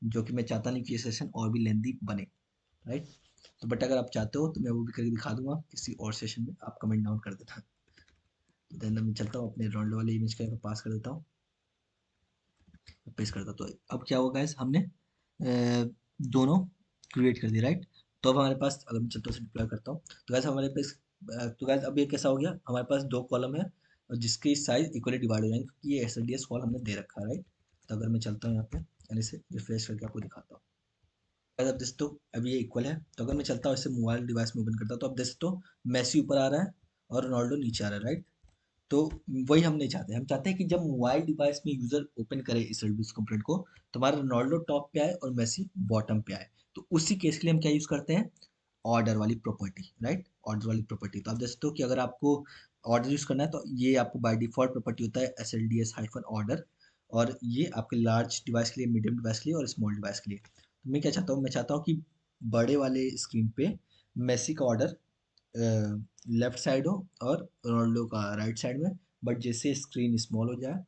जो कि मैं चाहता नहीं कि ये सेशन और भी लेंदी बने, राइट? तो बट अगर आप चाहते हो तो मैं वो भी करके दिखा दूंगा किसी और सेशन में, आप कमेंट डाउन कर देना। तो देन मैं चलता हूँ अपने रोनाल्डो वाले इमेज का पास कर देता हूँ, पेस्ट करता हूँ। तो अब क्या होगा गाइस, हमने दोनों क्रिएट कर दिए, राइट? तो अब हमारे पास, अगर मैं चलता हूँ डिप्लॉय करता हूँ, तो गाइस हमारे पास तो गाइस अब ये कैसा हो गया, हमारे पास 2 कॉलम है और जिसकी साइज इक्वली डिवाइड हो जाएंगे, क्योंकि ये एसएलडीएस कॉल हमने दे रखा है, राइट? तो अगर मैं चलता हूँ यहाँ पे यानी से रिफ्रेश करके आपको दिखाता हूँ, अब देख तो अब ये इक्वल है। तो अगर मैं चलता हूँ इसे मोबाइल डिवाइस में ओपन करता हूँ, तो अब देख तो मेसी ऊपर आ रहा है और रोनाल्डो नीचे आ रहा है, राइट? तो वही हम नहीं चाहते, हम चाहते हैं कि जब मोबाइल डिवाइस में यूजर ओपन करे इस सर्विस कंपोनेंट को, तो हमारा रोनाल्डो टॉप पे आए और मेसी बॉटम पे आए। तो उसी केस के लिए हम क्या यूज करते हैं, ऑर्डर वाली प्रॉपर्टी, राइट? ऑर्डर वाली प्रॉपर्टी। तो आप देख सकते हो कि अगर आपको ऑर्डर यूज करना है तो ये आपको बाय डिफॉल्ट प्रॉपर्टी होता है S L D S hyphen order, और ये आपके लार्ज डिवाइस के लिए, मीडियम डिवाइस के लिए और स्मॉल डिवाइस के लिए। तो मैं क्या चाहता हूँ, मैं चाहता हूँ कि बड़े वाले स्क्रीन पे मेसी का ऑर्डर लेफ्ट साइड हो और रोनाल्डो का राइट साइड में। बट जैसे स्क्रीन स्मॉल हो जाए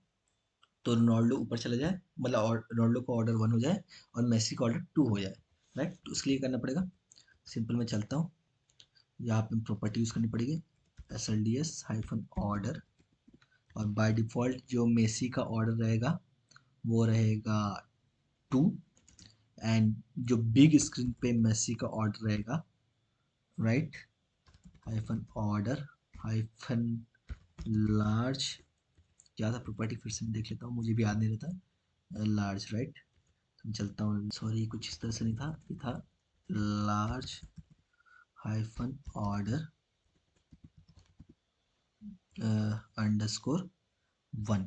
तो रोनाल्डो ऊपर चला जाए, मतलब रोनाल्डो का ऑर्डर 1 हो जाए और मेसी का ऑर्डर 2 हो जाए, राइट। तो उसके लिए करना पड़ेगा, सिंपल मैं चलता हूँ, यहाँ पे प्रॉपर्टी यूज़ करनी पड़ेगी, SLDS-ऑर्डर। और बाय डिफ़ॉल्ट जो मेसी का ऑर्डर रहेगा वो रहेगा 2, एंड जो बिग स्क्रीन पे मेसी का ऑर्डर रहेगा, राइट, -ऑर्डर -लार्ज। क्या था प्रॉपर्टी, फिर से मैं देख लेता हूँ, मुझे भी याद नहीं रहता। Large, right. तो मैं चलता हूँ, सॉरी कुछ इस तरह से नहीं था, ये था लार्ज -ऑर्डर अंडरस्कोर 1।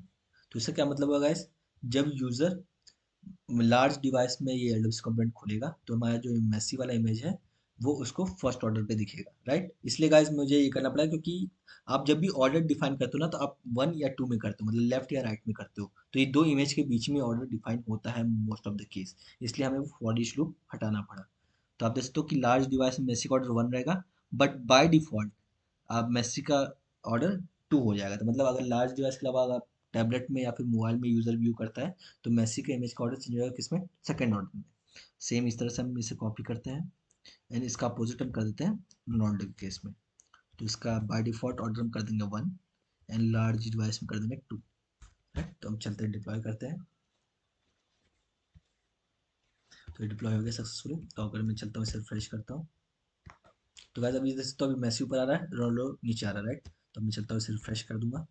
तो इसका क्या मतलब होगा गाइस, जब यूज़र लार्ज डिवाइस में ये एल्डोस कंपोनेंट खोलेगा तो हमारा जो मेसी वाला इमेज है वो उसको फर्स्ट ऑर्डर पे दिखेगा, राइट। इसलिए गाइस मुझे ये करना पड़ा, क्योंकि आप जब भी ऑर्डर डिफाइन करते हो ना, तो आप 1 या 2 में करते हो, मतलब लेफ्ट या राइट में करते हो, तो ये दो इमेज के बीच में ऑर्डर डिफाइन होता है मोस्ट ऑफ द केस, इसलिए हमें वो फॉर ईच लूप हटाना पड़ा। तो आप देख सकते हो कि लार्ज डिवाइस में मेसी का ऑर्डर 1 रहेगा, बट बाय डिफॉल्ट आप मेसी का ऑर्डर 2 हो जाएगा। तो मतलब अगर लार्ज डिवाइस के अलावा अगर आप टैबलेट में या फिर मोबाइल में यूज़र व्यू करता है तो मेसी का इमेज का ऑर्डर चेंज होगा किसमें, सेकंड ऑर्डर में। सेम इस तरह से हम इसे कॉपी करते हैं एंड इसका अपोजिट हम कर देते हैं रोनाल्डो के केस में। तो इसका बाय डिफ़ॉल्ट ऑर्डर हम कर देंगे 1 एंड लार्ज डिवाइस में कर देंगे 2, राइट। तो हम चलते हैं डिप्लॉय करते हैं, तो ये डिप्लॉय हो गया सक्सेसफुली। तो अगर मैं चलता हूँ इसे रिफ्रेश करता हूँ, तो वैसे अभी जैसे तो अभी मेसी ऊपर आ रहा है, रोनाल्डो नीचे आ रहा है, राइट। तो मैं चलता हूँ इसे रिफ्रेश कर दूंगा।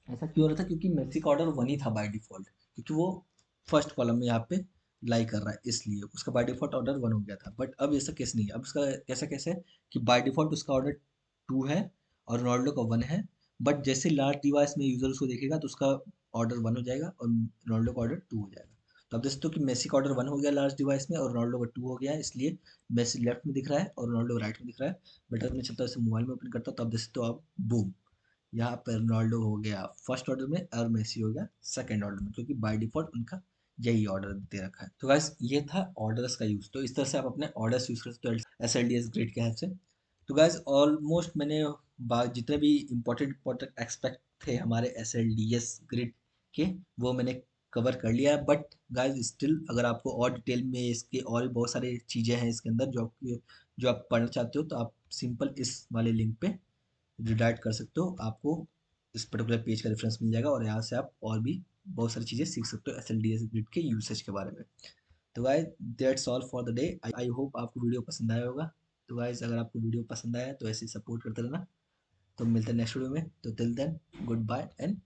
ऐसा क्यों हो रहा था, क्योंकि मेसी का ऑर्डर 1 ही था बाय डिफ़ॉल्ट, क्योंकि वो फर्स्ट कॉलम में यहाँ पे लाई कर रहा है, इसलिए उसका बाय डिफ़ॉल्ट ऑर्डर 1 हो गया था। बट अब ऐसा केस नहीं है, अब उसका कैसा केस है कि बाय डिफ़ॉल्ट उसका ऑर्डर 2 है और रोनाल्डो का 1 है। बट जैसे लार्ज डिवाइस में यूज़र उसको देखेगा तो उसका ऑर्डर 1 हो जाएगा और रोनाल्डो का ऑर्डर 2 हो जाएगा। तो अब देख सकते हो कि मेसी का ऑर्डर 1 हो गया लार्ज डिवाइस में और रोनाल्डो का 2 हो गया है, इसलिए मेसी लेफ्ट में दिख रहा है और रोनाल्डो राइट में दिख रहा है। बट अगर मैं चलता हूँ इसे मोबाइल में ओपन करता हूँ तो आप देख सकते हो, आप बूम, यहाँ पर रोनाल्डो हो गया फर्स्ट ऑर्डर में और मेसी हो गया सेकंड ऑर्डर में, क्योंकि बाय डिफॉल्ट उनका यही ऑर्डर दे रखा है। तो गाइस ये था ऑर्डर्स का यूज़। तो इस तरह से आप अपने ऑर्डर्स यूज़ कर सकते हो SLDS ग्रिड के हेल्प से। तो गाइस ऑलमोस्ट मैंने जितने भी इंपॉर्टेंट एक्सपेक्ट थे हमारे SLDS ग्रिड के, वो मैंने कवर कर लिया है। बट गाइस स्टिल अगर आपको और डिटेल में इसके और भी बहुत सारी चीज़ें हैं इसके अंदर जो आप पढ़ना चाहते हो, तो आप सिंपल इस वाले लिंक पे रिडायरेक्ट कर सकते हो, आपको इस पर्टिकुलर पेज का रेफरेंस मिल जाएगा और यहाँ से आप और भी बहुत सारी चीज़ें सीख सकते हो SLDS ग्रिड के यूसेज के बारे में। तो guys that's all for the day. I hope आपको वीडियो पसंद आया होगा। तो गाइस अगर आपको वीडियो पसंद आया तो ऐसे सपोर्ट करते रहना। तो मिलते हैं नेक्स्ट वीडियो में, तो till then good bye and